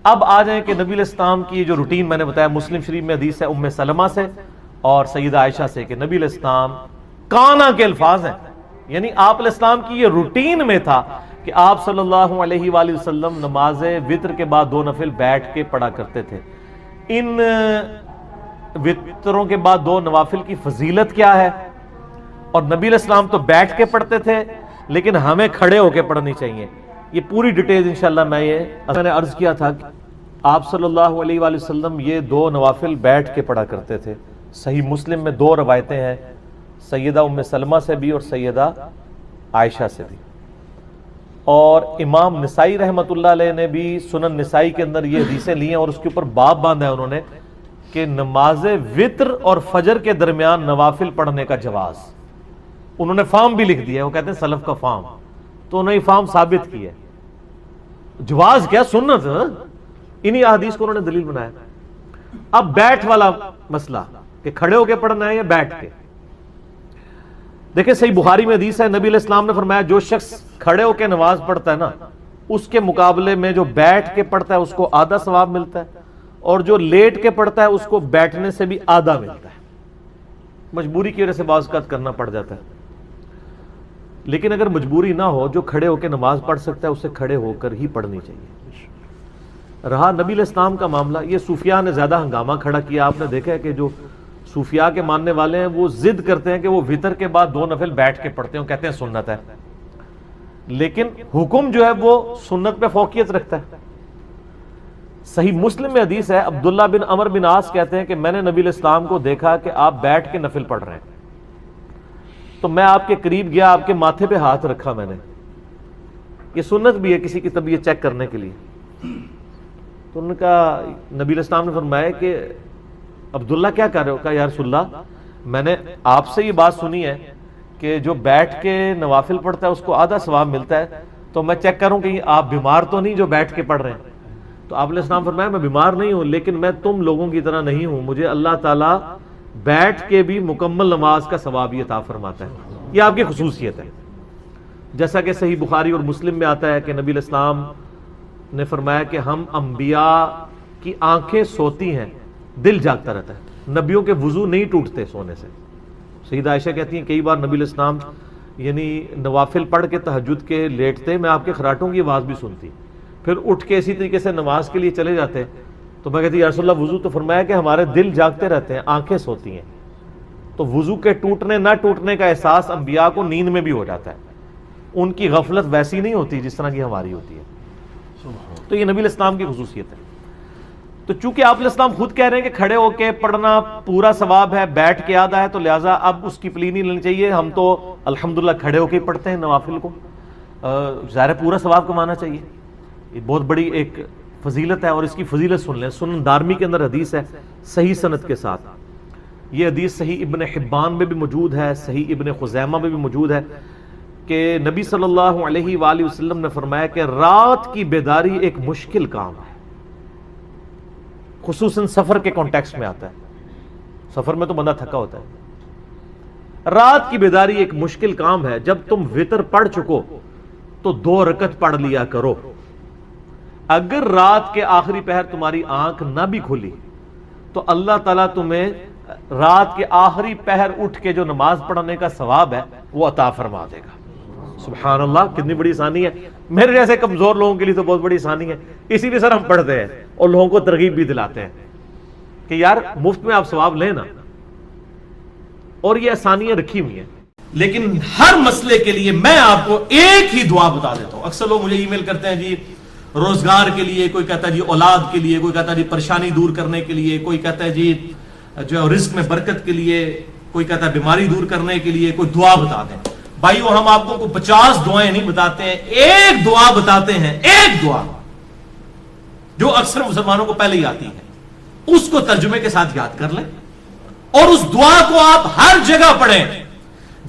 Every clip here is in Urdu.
اب آ جائیں کہ نبی علیہ السلام کی جو روٹین میں نے بتایا، مسلم شریف میں حدیث ہے ام سلمہ سے اور سیدہ عائشہ سے کہ نبی علیہ السلام کانا کے الفاظ ہیں، یعنی آپ علیہ السلام کی یہ روٹین میں تھا کہ آپ صلی اللہ علیہ وآلہ وسلم نماز وتر کے بعد 2 نفل بیٹھ کے پڑھا کرتے تھے۔ ان وتروں کے بعد 2 نوافل کی فضیلت کیا ہے؟ اور نبی علیہ السلام تو بیٹھ کے پڑھتے تھے لیکن ہمیں کھڑے ہو کے پڑھنی چاہیے۔ یہ پوری ڈیٹیل انشاءاللہ میں نے عرض کیا تھا کہ آپ صلی اللہ علیہ وآلہ وسلم یہ 2 نوافل بیٹھ کے پڑھا کرتے تھے۔ صحیح مسلم میں 2 روایتیں ہیں، سیدہ ام سلمہ سے بھی اور سیدہ عائشہ سے بھی، اور امام نسائی رحمۃ اللہ علیہ نے بھی سنن نسائی کے اندر یہ حدیثیں لی ہیں اور اس کے اوپر باب باندھا ہے انہوں نے کہ نماز وتر اور فجر کے درمیان نوافل پڑھنے کا جواز۔ انہوں نے فارم بھی لکھ دیا ہے، وہ کہتے ہیں سلف کا فارم، تو انہوں نے فارم ثابت کی ہے۔ جواز کیا، سنت، انہی احادیث کو انہوں نے دلیل بنایا۔ اب بیٹھ والا مسئلہ کہ کھڑے ہو کے پڑھنا ہے یا بیٹھ کے، دیکھیں صحیح بخاری میں حدیث ہے، نبی علیہ السلام نے فرمایا جو شخص کھڑے ہو کے نماز پڑھتا ہے نا، اس کے مقابلے میں جو بیٹھ کے پڑھتا ہے اس کو آدھا ثواب ملتا ہے، اور جو لیٹ کے پڑھتا ہے اس کو بیٹھنے سے بھی آدھا ملتا ہے۔ مجبوری کی وجہ سے بعض اوقات کرنا پڑ جاتا ہے، لیکن اگر مجبوری نہ ہو، جو کھڑے ہو کے نماز پڑھ سکتا ہے اسے کھڑے ہو کر ہی پڑھنی چاہیے۔ رہا نبی علیہ السلام کا معاملہ، یہ صوفیاء نے زیادہ ہنگامہ کھڑا کیا۔ آپ نے دیکھا ہے کہ جو صوفیاء کے ماننے والے ہیں وہ ضد کرتے ہیں کہ وہ وتر کے بعد 2 نفل بیٹھ کے پڑھتے ہیں، کہتے ہیں سنت ہے، لیکن حکم جو ہے وہ سنت پہ فوقیت رکھتا ہے۔ صحیح مسلم میں حدیث ہے، عبداللہ بن عمر بن عاص کہتے ہیں کہ میں نے نبی علیہ السلام کو دیکھا کہ آپ بیٹھ کے نفل پڑھ رہے ہیں، تو میں آپ کے قریب گیا، آپ کے ماتھے پہ ہاتھ رکھا میں نے، یہ سنت بھی ہے کسی کی طبیعت چیک کرنے کے لیے۔ تو ان کا نبی علیہ السلام نے فرمایا کہ عبداللہ کیا کر رہے ہو؟ کہا یا رسول اللہ میں نے آپ سے یہ بات سنی ہے کہ جو بیٹھ کے نوافل پڑھتا ہے اس کو آدھا ثواب ملتا ہے، تو میں چیک کروں کہ آپ بیمار تو نہیں جو بیٹھ کے پڑھ رہے ہیں؟ تو آپ علیہ السلام فرمایا میں بیمار نہیں ہوں، لیکن میں تم لوگوں کی طرح نہیں ہوں، مجھے اللہ تعالیٰ بیٹھ کے بھی مکمل نماز کا ثواب عطا فرماتا ہے، یہ آپ کی خصوصیت ہے۔ جیسا کہ صحیح بخاری اور مسلم میں آتا ہے کہ نبی علیہ السلام نے فرمایا کہ ہم انبیاء کی آنکھیں سوتی ہیں، دل جاگتا رہتا ہے، نبیوں کے وضو نہیں ٹوٹتے سونے سے۔ سیدہ عائشہ کہتی ہیں کئی بار نبی علیہ السلام یعنی نوافل پڑھ کے تہجد کے لیٹتے، میں آپ کے خراٹوں کی آواز بھی سنتی، پھر اٹھ کے اسی طریقے سے نماز کے لیے چلے جاتے، تو میں کہتی یا رسول اللہ وضو؟ تو فرمایا کہ ہمارے دل جاگتے رہتے ہیں، آنکھیں سوتی ہیں، تو وضو کے ٹوٹنے نہ ٹوٹنے کا احساس انبیاء کو نیند میں بھی ہو جاتا ہے، ان کی غفلت ویسی نہیں ہوتی جس طرح کی ہماری ہوتی ہے۔ تو یہ نبی علیہ السلام کی خصوصیت ہے۔ تو چونکہ آپ علیہ السلام خود کہہ رہے ہیں کہ کھڑے ہو کے پڑھنا پورا ثواب ہے، بیٹھ کے آدھا ہے، تو لہٰذا اب اس کی پلی نہیں لینی چاہیے، ہم تو الحمدللہ کھڑے ہو کے ہی پڑھتے ہیں نوافل کو، ظاہر پورا ثواب کمانا چاہیے۔ یہ بہت بڑی ایک فضیلت ہے، اور اس کی فضیلت سن لیں، سنن دارمی کے اندر حدیث ہے صحیح سند کے ساتھ، یہ حدیث صحیح ابن حبان میں بھی موجود ہے، صحیح ابن خزیمہ میں بھی موجود ہے کہ نبی صلی اللہ علیہ وآلہ وسلم نے فرمایا کہ رات کی بیداری ایک مشکل کام ہے، خصوصاً سفر کے کانٹیکسٹ میں آتا ہے، سفر میں تو بندہ تھکا ہوتا ہے۔ رات کی بیداری ایک مشکل کام ہے، جب تم وتر پڑھ چکو تو 2 رکعت پڑھ لیا کرو۔ اگر رات کے آخری پہر تمہاری آنکھ نہ بھی کھلی تو اللہ تعالیٰ تمہیں رات کے آخری پہر اٹھ کے جو نماز پڑھنے کا ثواب ہے وہ عطا فرما دے گا۔ سبحان اللہ، کتنی بڑی آسانی ہے، میرے جیسے کمزور لوگوں کے لیے تو بہت بڑی آسانی ہے، اسی لیے سر ہم پڑھتے ہیں اور لوگوں کو ترغیب بھی دلاتے ہیں کہ یار مفت میں آپ ثواب لیں نا، اور یہ آسانیاں رکھی ہوئی ہیں۔ لیکن ہر مسئلے کے لیے میں آپ کو ایک ہی دعا بتا دیتا ہوں۔ اکثر لوگ مجھے ای میل کرتے ہیں جی روزگار کے لیے، کوئی کہتا ہے جی اولاد کے لیے، کوئی کہتا ہے جی پریشانی دور کرنے کے لیے، کوئی کہتا ہے جی جو رزق میں برکت کے لیے، کوئی کہتا ہے بیماری دور کرنے کے لیے کوئی دعا بتا دیں۔ بھائیو ہم آپ کو 50 دعائیں نہیں بتاتے ہیں، ایک دعا بتاتے ہیں، ایک دعا جو اکثر مسلمانوں کو پہلے ہی آتی ہے، اس کو ترجمے کے ساتھ یاد کر لیں اور اس دعا کو آپ ہر جگہ پڑھیں،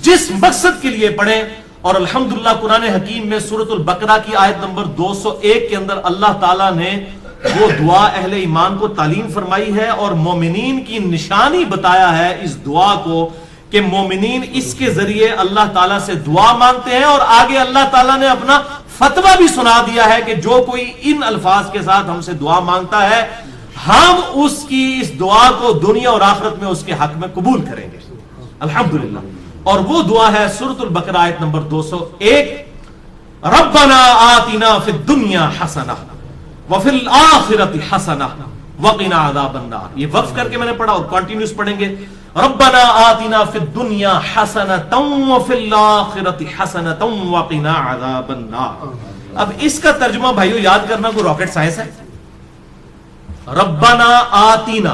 جس مقصد کے لیے پڑھیں۔ اور الحمدللہ قرآن حکیم میں سورۃ البقرہ کی آیت نمبر 201 کے اندر اللہ تعالیٰ نے وہ دعا اہل ایمان کو تعلیم فرمائی ہے اور مومنین کی نشانی بتایا ہے اس دعا کو کہ مومنین اس کے ذریعے اللہ تعالیٰ سے دعا مانگتے ہیں اور آگے اللہ تعالیٰ نے اپنا فتویٰ بھی سنا دیا ہے کہ جو کوئی ان الفاظ کے ساتھ ہم سے دعا مانگتا ہے ہم اس کی اس دعا کو دنیا اور آخرت میں اس کے حق میں قبول کریں گے الحمدللہ. اور وہ دعا ہے سورۃ البقرہ آیت نمبر 201 ربنا آتنا فی الدنیا حسنہ وفی الآخرۃ حسنہ وقنا عذاب النار. یہ وقف کر کے میں نے پڑھا اور کنٹینیوس پڑھیں گے. ربنا آتنا فی الدنیا حسنۃ وفی الآخرۃ حسنۃ وقنا عذاب النار. اب اس کا ترجمہ بھائیو یاد کرنا کوئی راکٹ سائنس ہے. ربنا آتینا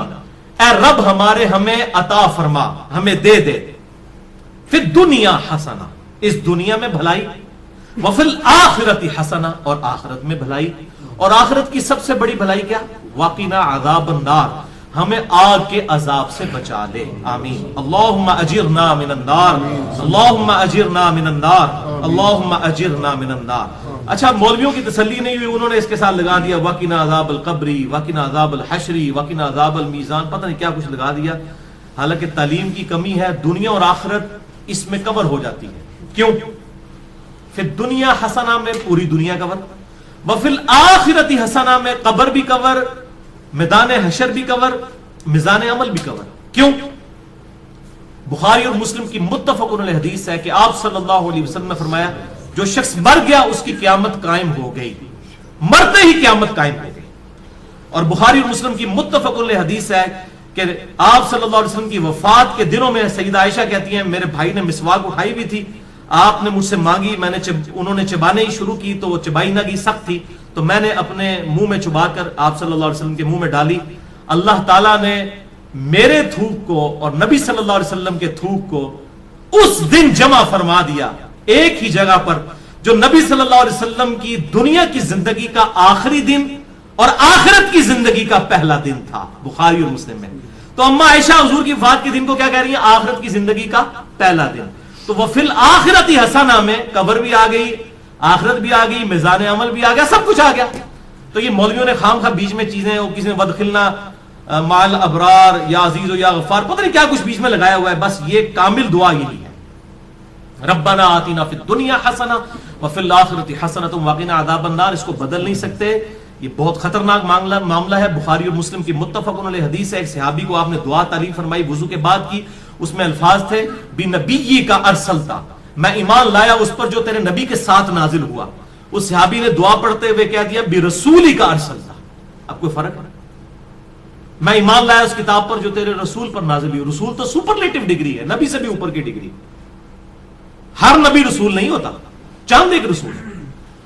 اے رب ہمارے ہمیں عطا فرما ہمیں دے دے فی الدنیا حسنہ اس دنیا میں بھلائی وفی الآخرۃ حسنہ اور آخرت میں بھلائی. اور آخرت کی سب سے بڑی بھلائی کیا؟ وقنا عذاب النار ہمیں آگ کے عذاب سے بچا لے. آمین. اللہم اجرنا من النار اللہم اجرنا من النار اللہم اجرنا من النار. اچھا مولویوں کی تسلی نہیں ہوئی, انہوں نے اس کے ساتھ لگا دیا وقنا عذاب القبری وقنا عذاب الحشری وقنا عذاب المیزان, پتہ نہیں کیا کچھ لگا دیا. حالانکہ تعلیم کی کمی ہے. دنیا اور آخرت اس میں کور ہو جاتی ہے. کیوں؟ پھر دنیا حسنہ میں پوری دنیا کور, وفی الآخرۃ حسنہ میں قبر بھی کور, میدان حشر بھی کور, میزان عمل بھی کور. کیوں؟ بخاری اور مسلم کی متفق علیہ حدیث ہے کہ آپ صلی اللہ علیہ وسلم نے فرمایا جو شخص مر گیا اس کی قیامت قائم ہو گئی, مرتے ہی قیامت قائم ہو گئی. اور بخاری اور مسلم کی متفق علیہ حدیث ہے کہ آپ صلی اللہ علیہ وسلم کی وفات کے دنوں میں سیدہ عائشہ کہتی ہیں میرے بھائی نے مسواک اٹھائی ہوئی تھی, آپ نے مجھ سے مانگی, میں نے انہوں نے چبانے ہی شروع کی تو وہ چبائی نہ گئی, سخت تھی, تو میں نے اپنے منہ میں چبا کر آپ صلی اللہ علیہ وسلم کے منہ میں ڈالی. اللہ تعالیٰ نے میرے تھوک کو اور نبی صلی اللہ علیہ وسلم کے تھوک کو اس دن جمع فرما دیا ایک ہی جگہ پر جو نبی صلی اللہ علیہ وسلم کی دنیا کی زندگی کا آخری دن اور آخرت کی زندگی کا پہلا دن تھا. بخاری اور مسلم میں. تو اما عائشہ حضور کی وفات کے دن کو کیا کہہ رہی ہیں؟ آخرت کی زندگی کا پہلا دن. تو وہ فی الآخرۃ حسنہ میں قبر بھی آ گئی, آخرت بھی آ گئی, میزان عمل بھی آ گیا, سب کچھ آ گیا. تو یہ مولویوں نے خام خواہ بیچ میں چیزیں, وہ کسی نے ودخلنا مال ابرار یا عزیز و یا غفار, پتہ نہیں کیا کچھ بیچ میں لگایا ہوا ہے. بس یہ کامل دعا یہی ہے ربنا آتنا فی الدنیا حسنہ وفی الآخرۃ حسنۃ وقنا عذاب النار. اس کو بدل نہیں سکتے, یہ بہت خطرناک معاملہ ہے. بخاری اور مسلم کی متفق علیہ حدیث ہے. ایک صحابی کو آپ نے دعا تعلیم فرمائی وضو کے بعد کی, اس میں الفاظ تھے بنبی کا ارسلتا, میں ایمان لایا اس پر جو تیرے نبی کے ساتھ نازل ہوا. اس صحابی نے دعا پڑھتے ہوئے کہہ دیا برسولی کا ارسلتا. اب کوئی فرق ہے؟ میں ایمان لایا اس کتاب پر جو تیرے رسول پر نازل ہوئی. رسول تو سپرلیٹو ڈگری ہے, نبی سے بھی اوپر کی ڈگری. ہر نبی رسول نہیں ہوتا, چاند ایک رسول.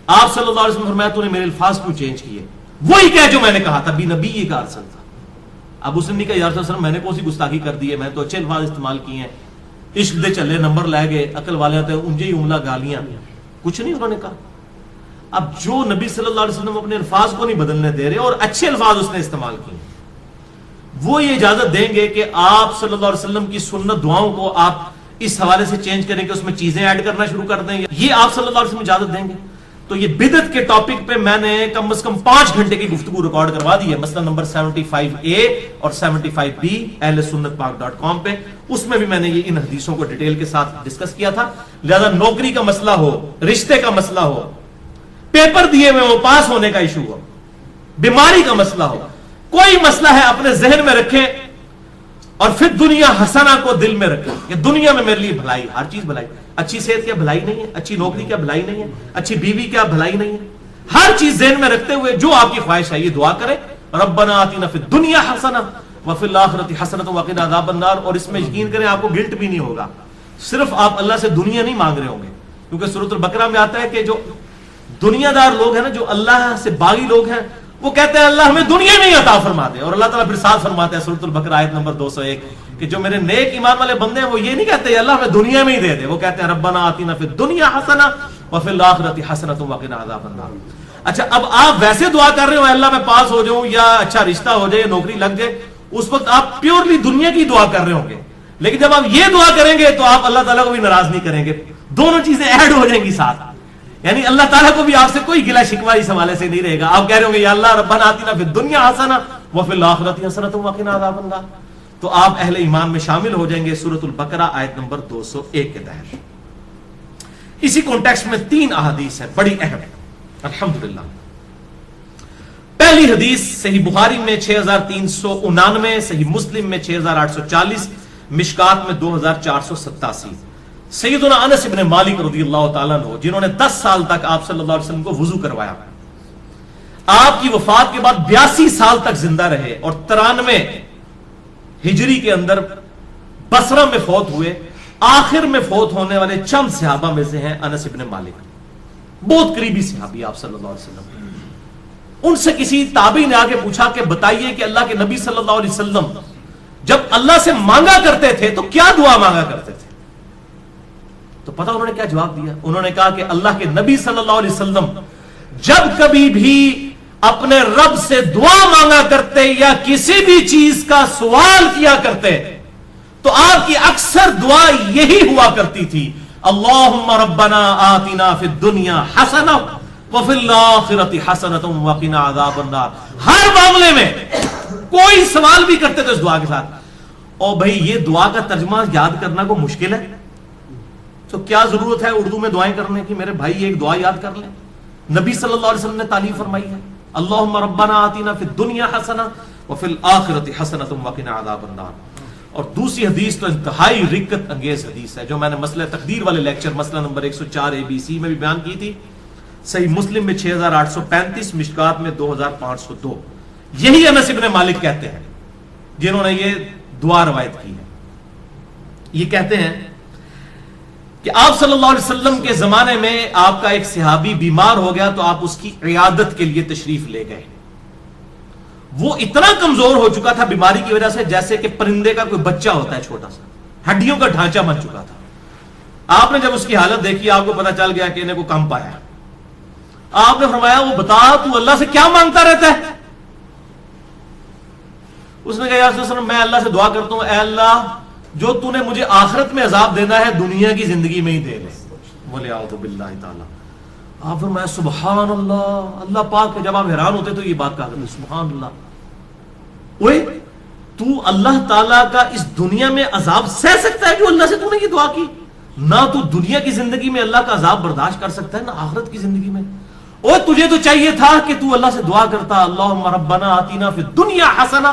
آپ صلی اللہ علیہ وسلم فرمایا تو نے میرے الفاظ کیوں چینج کیے؟ وہی کہہ جو میں نے کہا تھا بنبی کا ارسلتا. اب اس نے کہا یا رسول اللہ میں نے کون سی گستاخی کر دی ہے, میں تو اچھے الفاظ استعمال کیے ہیں, عشق دے چلے نمبر لے گئے, عقل والے ہوتے ہیں انجے ہی عملہ گالیاں, کچھ نہیں انہوں نے کہا. اب جو نبی صلی اللہ علیہ وسلم اپنے الفاظ کو نہیں بدلنے دے رہے اور اچھے الفاظ اس نے استعمال کیے, وہ یہ اجازت دیں گے کہ آپ صلی اللہ علیہ وسلم کی سنت دعاؤں کو آپ اس حوالے سے چینج کریں کہ اس میں چیزیں ایڈ کرنا شروع کر دیں, یہ آپ صلی اللہ علیہ وسلم اجازت دیں گے؟ تو یہ بدعت کے ٹاپک پہ میں نے کم از کم 5 گھنٹے کی گفتگو ریکارڈ کروا دی ہے, مثلا نمبر 75A اور 75B ahlsunnatpak.com پہ. اس میں بھی میں نے یہ ان حدیثوں کو ڈیٹیل کے ساتھ ڈسکس کیا تھا. لہذا نوکری کا مسئلہ ہو, رشتے کا مسئلہ ہو, پیپر دیے ہوئے ہو, پاس ہونے کا ایشو ہو, بیماری کا مسئلہ ہو, کوئی مسئلہ ہے اپنے ذہن میں رکھیں اور پھر دنیا حسنہ کو دل میں رکھیں کہ دنیا میں میرے لیے بھلائی, ہر چیز بھلائی. اچھی صحت کیا بھلائی نہیں ہے؟ اچھی نوکری کیا بھلائی نہیں ہے؟ اچھی بیوی کیا بھلائی نہیں ہے؟ ہر چیز ذہن میں رکھتے ہوئے جو آپ کی خواہش ہے یہ دعا کریں ربنا آتنا فی الدنیا حسنہ وفی الآخرۃ حسنۃ وقنا عذاب النار. اور اس میں یقین کریں آپ کو گلٹ بھی نہیں ہوگا. صرف آپ اللہ سے دنیا نہیں مانگ رہے ہوں گے, کیونکہ سورۃ البقرہ میں آتا ہے کہ جو دنیا دار لوگ ہیں نا, جو اللہ سے باغی لوگ ہیں, وہ کہتے ہیں اللہ ہمیں دنیا میں ہی عطا فرما دے. اور اللہ تعالیٰ پھر ساتھ فرماتے ہیں سورۃ البقرہ آیت نمبر 201 کہ جو میرے نیک ایمان والے بندے ہیں وہ یہ نہیں کہتے اللہ ہمیں دنیا میں ہی دے دے, وہ کہتے ہیں ربنا آتنا فی الدنیا حسنہ وفی الآخرۃ حسنۃ وقنا عذاب النار. اچھا اب آپ ویسے دعا کر رہے ہو اللہ میں پاس ہو جاؤں یا اچھا رشتہ ہو جائے, نوکری لگ جائے, اس وقت آپ پیورلی دنیا کی دعا کر رہے ہوں گے. لیکن جب آپ یہ دعا کریں گے تو آپ اللہ تعالیٰ کو بھی ناراض نہیں کریں گے, دونوں چیزیں ایڈ ہو جائیں گی ساتھ. یعنی اللہ تعالیٰ کو بھی آپ سے کوئی گلہ شکوہ اس حوالے سے نہیں رہے گا. آپ کہہ رہے ہوں گے یا اللہ ربنا آتنا فی الدنیا حسنہ وفی الآخرۃ حسنۃ وقنا عذاب النار, تو آپ اہل ایمان میں شامل ہو جائیں گے سورۃ البقرہ آیت نمبر 201 کے تحت. اسی کانٹیکسٹ میں 3 احادیث ہیں بڑی اہم. الحمدللہ. پہلی حدیث صحیح بخاری میں 6399، صحیح مسلم میں 6840، مشکات میں 2487. سیدنا انس ابن مالک رضی اللہ تعالیٰ عنہ جنہوں نے 10 سال تک آپ صلی اللہ علیہ وسلم کو وضو کروایا، آپ کی وفات کے بعد 82 سال تک زندہ رہے اور 93 ہجری کے اندر بصرہ میں فوت ہوئے. آخر میں فوت ہونے والے چند صحابہ میں سے ہیں انس ابن مالک، بہت قریبی صحابی آپ صلی اللہ علیہ وسلم. ان سے کسی تابعی نے آگے پوچھا کہ بتائیے کہ اللہ کے نبی صلی اللہ علیہ وسلم جب اللہ سے مانگا کرتے تھے تو کیا دعا مانگا کرتے تھے؟ تو پتہ انہوں نے کیا جواب دیا؟ انہوں نے کہا کہ اللہ کے نبی صلی اللہ علیہ وسلم جب کبھی بھی اپنے رب سے دعا مانگا کرتے یا کسی بھی چیز کا سوال کیا کرتے تو آپ کی اکثر دعا یہی ہوا کرتی تھی، اللہم ربنا آتنا فی الدنیا حسنہ وفی الآخرۃ حسنۃ وقنا عذاب النار. ہر معاملے میں کوئی سوال بھی کرتے تھے اس دعا کے ساتھ. اور بھائی یہ دعا کا ترجمہ یاد کرنا کو مشکل ہے تو کیا ضرورت ہے اردو میں دعائیں کرنے کی؟ میرے بھائی ایک دعا یاد کر لیں، نبی صلی اللہ علیہ وسلم نے تعلیم فرمائی ہے، اللہم ربنا آتنا فی الدنیا حسنہ وفی الآخرۃ حسنۃ وقنا عذاب النار. اور دوسری حدیث تو انتہائی رکت انگیز حدیث ہے جو میں نے مسئلہ تقدیر والے لیکچر مسئلہ نمبر 104 ABC میں بھی بیان کی تھی. صحیح مسلم میں 6835، مشکات میں 2502. یہی انس ابن مالک کہتے ہیں جنہوں نے یہ دعا روایت کی ہے. یہ کہتے ہیں کہ آپ صلی اللہ علیہ وسلم کے زمانے میں آپ کا ایک صحابی بیمار ہو گیا تو آپ اس کی عیادت کے لیے تشریف لے گئے. وہ اتنا کمزور ہو چکا تھا بیماری کی وجہ سے جیسے کہ پرندے کا کوئی بچہ ہوتا ہے چھوٹا سا، ہڈیوں کا ڈھانچہ بن چکا تھا. آپ نے جب اس کی حالت دیکھی آپ کو پتا چل گیا کہ انہیں کو کم پایا. آپ نے فرمایا وہ بتا تو اللہ سے کیا مانگتا رہتا ہے؟ اس نے کہا یا رسول اللہ میں اللہ سے دعا کرتا ہوں اے اللہ جو تو نے مجھے آخرت میں عذاب دینا ہے دنیا کی زندگی میں ہی دے لے. بولے اعوذ باللہ تعالی. آپ فرمایا سبحان اللہ. اللہ پاک جب آپ حیران ہوتے تو یہ بات کہا کرتے سبحان اللہ. اوے تو اللہ تعالیٰ کا اس دنیا میں عذاب سہ سکتا ہے جو اللہ سے تو نے یہ دعا کی؟ نہ تو دنیا کی زندگی میں اللہ کا عذاب برداشت کر سکتا ہے نہ آخرت کی زندگی میں. اور تجھے تو چاہیے تھا کہ تو اللہ سے دعا کرتا اللہم ربنا آتنا فی الدنیا حسنہ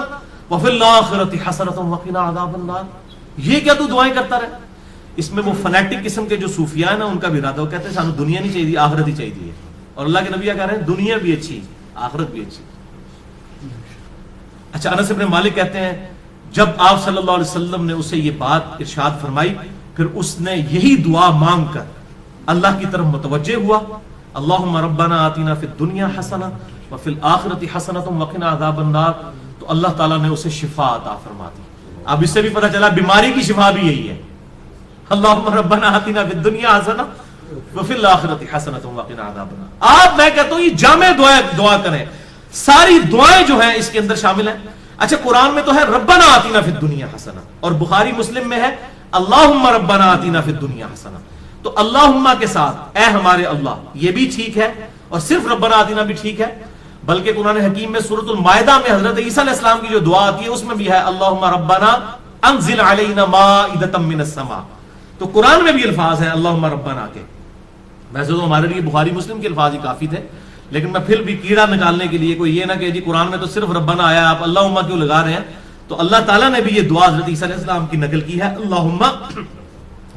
وفی الآخرۃ حسنۃ وقنا عذاب النار. یہ کیا تو دعائیں کرتا رہے؟ اس میں وہ فنیٹک قسم کے جو صوفیاء ہیں نا ان کا بھی ارادہ، وہ کہتے ہیں سانو دنیا نہیں چاہیے آخرت ہی چاہیے. اور اللہ کے نبی کہہ رہے ہیں دنیا بھی اچھی آخرت بھی اچھی. اچھا انس ابن مالک کہتے ہیں جب آپ صلی اللہ علیہ وسلم نے اسے یہ بات ارشاد فرمائی پھر اس نے یہی دعا مانگ کر اللہ کی طرف متوجہ ہوا، اللہم ربنا آتنا فی الدنیا حسنہ وفی الآخرۃ حسنۃ وقنا عذاب النار. تو اللہ تعالیٰ نے اسے شفا عطا فرما دی. اب اس سے بھی پتہ چلا بیماری کی شفا بھی یہی ہے، اللہم ربنا آتنا فی الدنیا حسنہ وفی الآخرۃ حسنۃ وقنا عذاب النار. آپ میں کہتا ہوں یہ جامع دعا کریں، ساری دعائیں جو ہیں اس کے اندر شامل ہیں. اچھا قرآن میں تو ہے ربنا آتنا فی الدنیا حسنہ اور بخاری مسلم میں ہے اللہم ربنا آتنا فی الدنیا حسنہ. تو اللہم کے ساتھ اے ہمارے اللہ یہ بھی ٹھیک ہے اور صرف ربنا آتنا بھی ٹھیک ہے، بلکہ قرآن حکیم میں سورۃ المائدہ میں حضرت عیسیٰ علیہ السلام کی جو دعا آتی ہے اس میں بھی ہے اللہم ربنا انزل علینا مائدۃ من السماء. تو قرآن میں بھی الفاظ ہیں اللہم ربنا کے. ویسے تو ہمارے لیے بخاری مسلم کے الفاظ ہی کافی تھے لیکن میں پھر بھی کیڑا نکالنے کے لیے کوئی یہ نہ کہ جی قرآن میں تو صرف ربنا آیا آپ اللہم کیوں لگا رہے ہیں. تو اللہ تعالیٰ نے بھی یہ دعا حضرت عیسیٰ علیہ السلام کی نقل کی ہے اللہم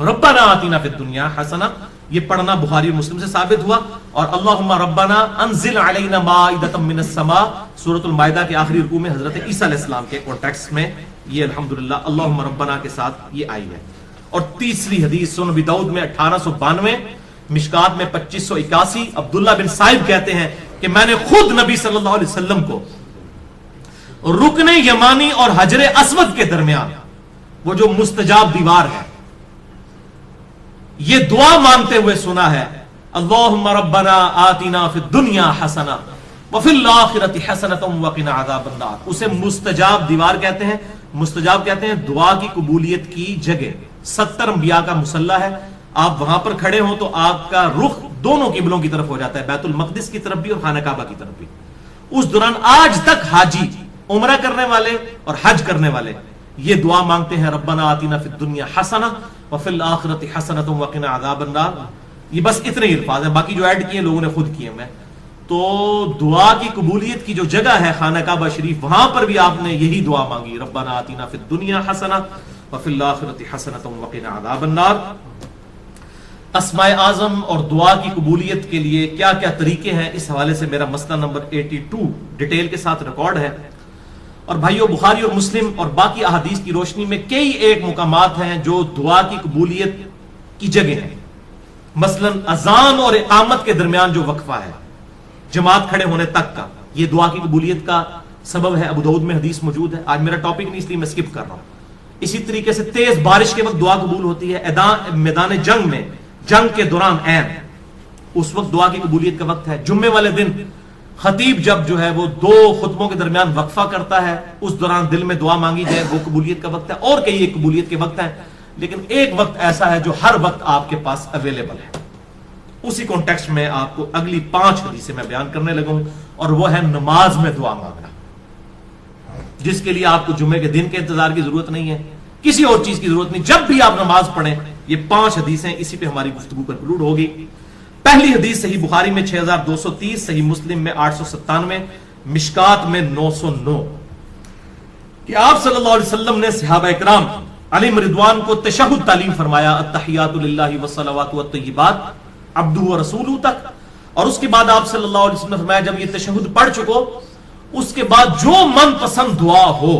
ربنا آتنا فی الدنیا حسنہ. یہ پڑھنا بخاری مسلم سے ثابت ہوا. اور اللہم ربنا انزل علینا مائدۃ من السماء سورۃ المائدہ کے آخری رکوع میں حضرت عیسیٰ علیہ السلام کے کانٹیکسٹ میں یہ الحمدللہ اللہم ربنا کے ساتھ یہ آئی ہے. اور تیسری حدیث سنن ابی داؤد میں 1892، مشکات میں 2581، عبداللہ بن صائب کہتے ہیں کہ میں نے خود نبی صلی اللہ علیہ وسلم کو رکن یمانی اور حجر اسود کے درمیان وہ جو مستجاب دیوار ہے یہ دعا مانگتے ہوئے سنا ہے اللہم ربنا آتنا فی الدنیا حسنہ وفی الآخرۃ حسنۃ وقنا عذاب النار. اسے مستجاب دیوار کہتے ہیں. مستجاب کہتے ہیں دعا کی قبولیت کی جگہ. 70 انبیاء کا مصلی ہے، آپ وہاں پر کھڑے ہوں تو آپ کا رخ دونوں قبلوں کی طرف ہو جاتا ہے، بیت المقدس کی طرف بھی اور خانہ کعبہ کی طرف بھی. اس دوران آج تک حاجی عمرہ کرنے والے اور حج کرنے والے یہ دعا مانگتے ہیں ربنا آتنا فی الدنیا حسنہ وفی الآخرۃ حسنۃ وقنا عذاب النار. یہ بس اتنے ہی الفاظ ہیں، باقی جو ایڈ کیے لوگوں نے خود کیے. میں تو دعا کی قبولیت کی جو جگہ ہے خانہ کعبہ شریف، وہاں پر بھی آپ نے یہی دعا مانگی، ربنا آتنا فی الدنیا حسنہ وفی الآخرۃ حسنۃ وقنا عذاب النار۔ اسماء اعظم اور دعا کی قبولیت کے لیے کیا کیا طریقے ہیں، اس حوالے سے میرا مسئلہ نمبر 82 ڈیٹیل کے ساتھ ریکارڈ ہے۔ اور بھائیو، بخاری اور مسلم اور باقی احادیث کی روشنی میں کئی ایک مقامات ہیں جو دعا کی قبولیت کی جگہ ہیں۔ مثلا اذان اور اقامت کے درمیان جو وقفہ ہے جماعت کھڑے ہونے تک کا، یہ دعا کی قبولیت کا سبب ہے۔ ابو داؤد میں حدیث موجود ہے، آج میرا ٹاپک نہیں اس لیے میں سکپ کر رہا ہوں۔ اسی طریقے سے تیز بارش کے وقت دعا قبول ہوتی ہے، میدان جنگ میں، جنگ کے دوران اس وقت دعا کی قبولیت کا وقت ہے۔ جمعے والے دن خطیب جب جو ہے وہ 2 خطبوں کے درمیان وقفہ کرتا ہے، اس دوران دل میں دعا مانگی جائے، وہ قبولیت کا وقت ہے۔ اور کئی ایک قبولیت کے وقت ہیں، لیکن ایک وقت ایسا ہے جو ہر وقت آپ کے پاس اویلیبل ہے۔ اسی کانٹیکسٹ میں آپ کو اگلی 5 حدیثیں میں بیان کرنے لگا ہوں، اور وہ ہے نماز میں دعا مانگنا، جس کے لیے آپ کو جمعے کے دن کے انتظار کی ضرورت نہیں ہے، کسی اور چیز کی ضرورت نہیں، جب بھی آپ نماز پڑھیں۔ یہ 5 حدیثیں اسی پہ ہماری گفتگو کنکلوڈ ہوگی۔ پہلی حدیث صحیح بخاری میں 6230، صحیح مسلم میں 897، مشکات میں 909، کہ آپ صلی اللہ علیہ وسلم نے صحابہ اکرام علیہم رضوان کو تشہد تعلیم فرمایا، التحیات للہ والصلوات والطیبات عبدہ ورسولہ تک، اور اس کے بعد آپ صلی اللہ علیہ وسلم نے فرمایا جب یہ تشہد پڑھ چکو، اس کے بعد جو من پسند دعا ہو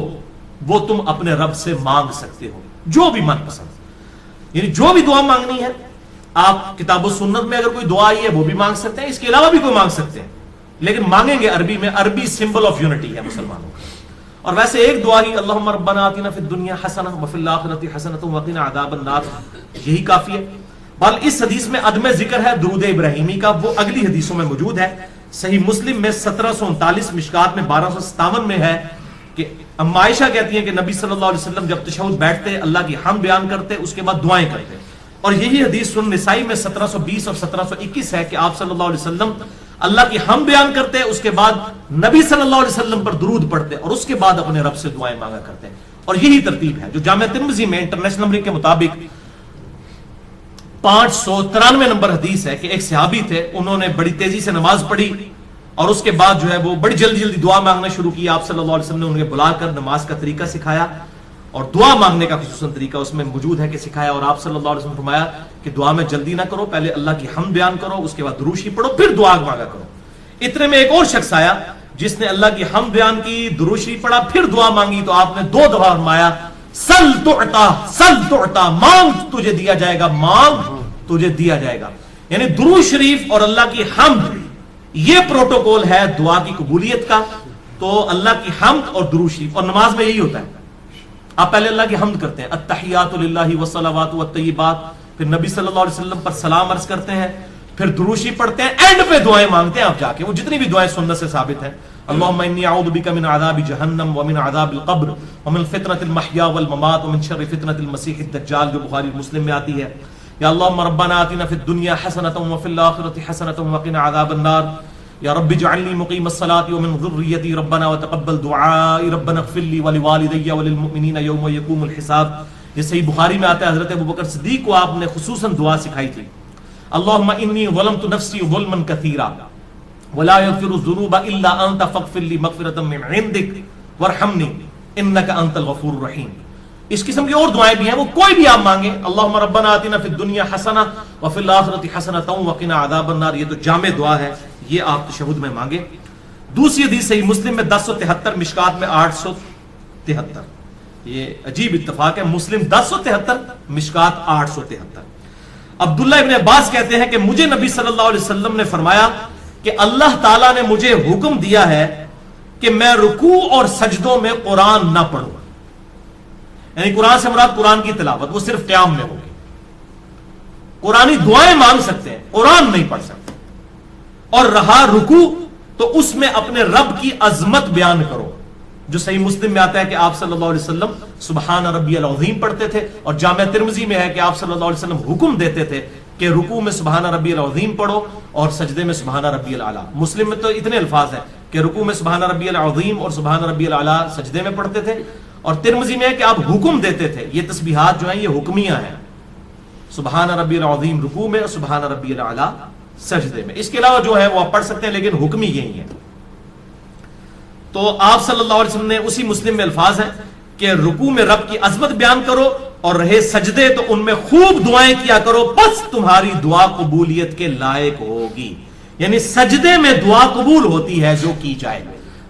وہ تم اپنے رب سے مانگ سکتے ہو، جو بھی من پسند، یعنی جو بھی دعا مانگنی ہے آپ کتاب و سنت میں اگر کوئی دعا آئی ہے وہ بھی مانگ سکتے ہیں، اس کے علاوہ بھی کوئی مانگ سکتے ہیں، لیکن مانگیں گے عربی میں۔ عربی سمبل آف یونٹی ہے مسلمانوں کا۔ اور ویسے ایک دعا ہی اللہم ربنا آتنا فی الدنیا حسنہ وفی الآخرۃ حسنۃ وقنا عذاب النار، یہی کافی ہے۔ بل اس حدیث میں عدم ذکر ہے درود ابراہیمی کا، وہ اگلی حدیثوں میں موجود ہے۔ صحیح مسلم میں 1739، مشکات میں 1257 میں ہے کہ ام عائشہ کہتی ہیں کہ نبی صلی اللہ علیہ وسلم جب تشہد بیٹھتے اللہ کی حمد بیان کرتے، اس کے بعد دعائیں کرتے، اور یہی حدیث سنن نسائی میں 1720 اور 1721 ہے کہ آپ صلی اللہ علیہ وسلم اللہ کی حمد بیان کرتے، اس کے بعد نبی صلی اللہ علیہ وسلم پر درود پڑھتے، اور اس کے بعد اپنے رب سے دعائیں مانگا کرتے، اور یہی ترتیب ہے جو جامع ترمذی میں انٹرنیشنل نمبر کے مطابق 593 نمبر حدیث ہے کہ ایک صحابی تھے، انہوں نے بڑی تیزی سے نماز پڑھی اور اس کے بعد جو ہے وہ بڑی جلدی جلدی دعا مانگنا شروع کی۔ آپ صلی اللہ علیہ وسلم نے انہیں بلا کر نماز کا طریقہ سکھایا، اور دعا مانگنے کا خصوصاً طریقہ اس میں موجود ہے کہ سکھایا، اور آپ صلی اللہ علیہ وسلم نے فرمایا کہ دعا میں جلدی نہ کرو، پہلے اللہ کی حمد بیان کرو، اس کے بعد درود شریف پڑھو، پھر دعا مانگا کرو۔ اتنے میں ایک اور شخص آیا جس نے اللہ کی حمد بیان کی، درود شریف پڑھا، پھر دعا مانگی، تو آپ نے 2 دفعہ فرمایا سل تعطا، سل تعطا، مانگ تجھے دیا جائے گا، مانگ تجھے دیا جائے گا۔ یعنی درود شریف اور اللہ کی حمد، یہ پروٹوکول ہے دعا کی قبولیت کا۔ تو اللہ کی حمد اور درود شریف، اور نماز میں یہی ہوتا ہے، آپ پہلے اللہ کی حمد کرتے ہیں، التحیات للہ والصلوات والطیبات، پھر نبی صلی اللہ علیہ وسلم پر سلام عرض کرتے ہیں، پھر درود شریف پڑھتے ہیں، اینڈ پہ دعائیں مانگتے ہیں آپ جا کے، وہ جتنی بھی دعائیں سنت سے ثابت ہیں۔ اللہم انی اعوذ بک من عذاب جہنم ومن عذاب القبر ومن فتنة المحیا والممات ومن شر فتنة المسیح الدجال، جو بخاری مسلم میں آتی ہے۔ یا اللہم ربنا آتنا فی الدنیا حسنۃ وفی الآخرۃ حسنۃ وقنا عذاب النار، یا رب اجعلنی مقیم الصلاۃ ومن ذریتی ربنا وتقبل دعائی ربنا اغفر لی ولوالدی وللمؤمنین یوم یقوم الحساب۔ یہ صحیح بخاری میں آتا ہے، حضرت ابوبکر صدیق کو آپ نے خصوصاً دعا سکھائی تھی، اللہم انی ظلمت نفسی ظلما کثیرا ولا یغفر الذنوب الا انت فاغفر لی مغفرۃ من عندک وارحمنی انک انت الغفور الرحیم۔ اس قسم کی اور دعائیں بھی ہیں، وہ کوئی بھی آپ مانگیں، اللہم ربنا آتنا فی الدنیا حسنہ وفی الآخرۃ حسنۃ وقنا عذاب النار، یہ تو جامع دعا ہے، یہ آپ تشہد میں مانگیں۔ دوسری حدیث صحیح مسلم میں 1073، مشکات میں 873، یہ عجیب اتفاق ہے، مسلم 1073، مشکات 873۔ عبداللہ ابن عباس کہتے ہیں کہ مجھے نبی صلی اللہ علیہ وسلم نے فرمایا کہ اللہ تعالیٰ نے مجھے حکم دیا ہے کہ میں رکوع اور سجدوں میں قرآن نہ پڑھوں، یعنی قرآن سے مراد قرآن کی تلاوت، وہ صرف قیام میں ہوگی۔ قرآنی دعائیں مانگ سکتے ہیں، قرآن نہیں پڑھ سکتے۔ اور رہا رکوع تو اس میں اپنے رب کی عظمت بیان کرو، جو صحیح مسلم میں آتا ہے کہ آپ صلی اللہ علیہ وسلم سبحان ربی العظیم پڑھتے تھے، اور جامع ترمذی میں ہے کہ آپ صلی اللہ علیہ وسلم حکم دیتے تھے کہ رکوع میں سبحان ربی العظیم پڑھو اور سجدے میں سبحان ربی الاعلیٰ۔ مسلم میں تو اتنے الفاظ ہیں کہ رکوع میں سبحان ربی العظیم اور سبحان ربی الاعلیٰ سجدے میں پڑھتے تھے، اور ترمذی میں ہے کہ آپ حکم دیتے تھے۔ یہ تسبیحات جو ہیں یہ حکمیہ ہیں، سبحان ربی العظیم رکوع میں اور سبحان ربی الاعلیٰ سجدے میں. اس کے علاوہ جو ہے وہ آپ پڑھ سکتے ہیں، لیکن حکم ہی یہی ہے. تو آپ صلی اللہ علیہ وسلم نے اسی مسلم میں الفاظ ہیں کہ رکوع میں رب کی عظمت بیان کرو اور رہے سجدے تو ان میں خوب دعائیں کیا کرو، پس تمہاری دعا قبولیت کے لائق ہوگی. یعنی سجدے میں دعا قبول ہوتی ہے جو کی جائے.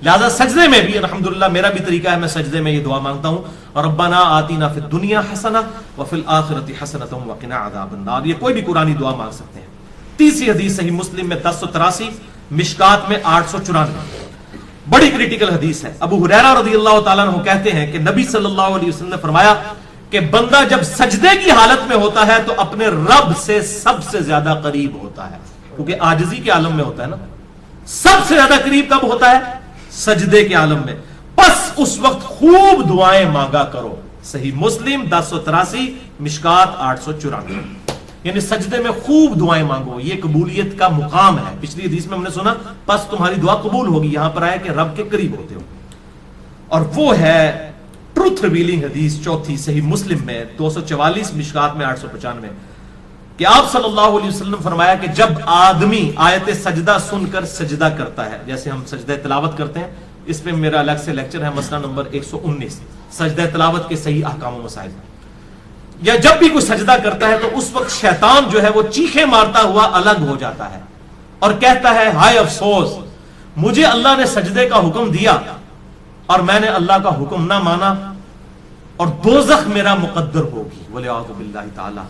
لہذا سجدے میں بھی الحمدللہ میرا بھی طریقہ ہے، میں سجدے میں یہ دعا مانگتا ہوں، ربنا آتینا فی الدنیا حسنہ وفی الآخرۃ حسنۃ وقنا عذاب النار. یہ کوئی بھی قرآنی دعا مانگ سکتے ہیں. تیسری حدیث صحیح مسلم میں 1083، مشکات میں 894، بڑی کریٹیکل حدیث ہے. ابو ہریرہ رضی اللہ تعالیٰ عنہ کہتے ہیں کہ نبی صلی اللہ علیہ وسلم نے فرمایا کہ بندہ جب سجدے کی حالت میں ہوتا ہے تو اپنے رب سے سب سے زیادہ قریب ہوتا ہے، کیونکہ عاجزی کے عالم میں ہوتا ہے نا. سب سے زیادہ قریب کب ہوتا ہے؟ سجدے کے عالم میں. پس اس وقت خوب دعائیں مانگا کرو. صحیح مسلم 1083، مشکات 894. یعنی سجدے میں خوب دعائیں مانگو، یہ قبولیت کا مقام ہے. پچھلی حدیث میں ہم نے سنا پس تمہاری دعا قبول ہوگی، یہاں پر آیا کہ رب کے قریب ہوتے ہو. اور وہ ہے ٹروتھ ریویلنگ حدیث چوتھی صحیح مسلم میں 244، مشکات میں 895، کہ آپ صلی اللہ علیہ وسلم فرمایا کہ جب آدمی آیت سجدہ سن کر سجدہ کرتا ہے، جیسے ہم سجدہ تلاوت کرتے ہیں، اس پہ میرا الگ سے لیکچر ہے، مسئلہ نمبر 119، سجدہ تلاوت کے صحیح احکام و مسائل. یا جب بھی کوئی سجدہ کرتا ہے تو اس وقت شیطان جو ہے وہ چیخیں مارتا ہوا الگ ہو جاتا ہے اور کہتا ہے ہائے افسوس، مجھے اللہ نے سجدے کا حکم دیا اور میں نے اللہ کا حکم نہ مانا اور دوزخ میرا مقدر ہوگی ولیعوذ باللہ تعالی.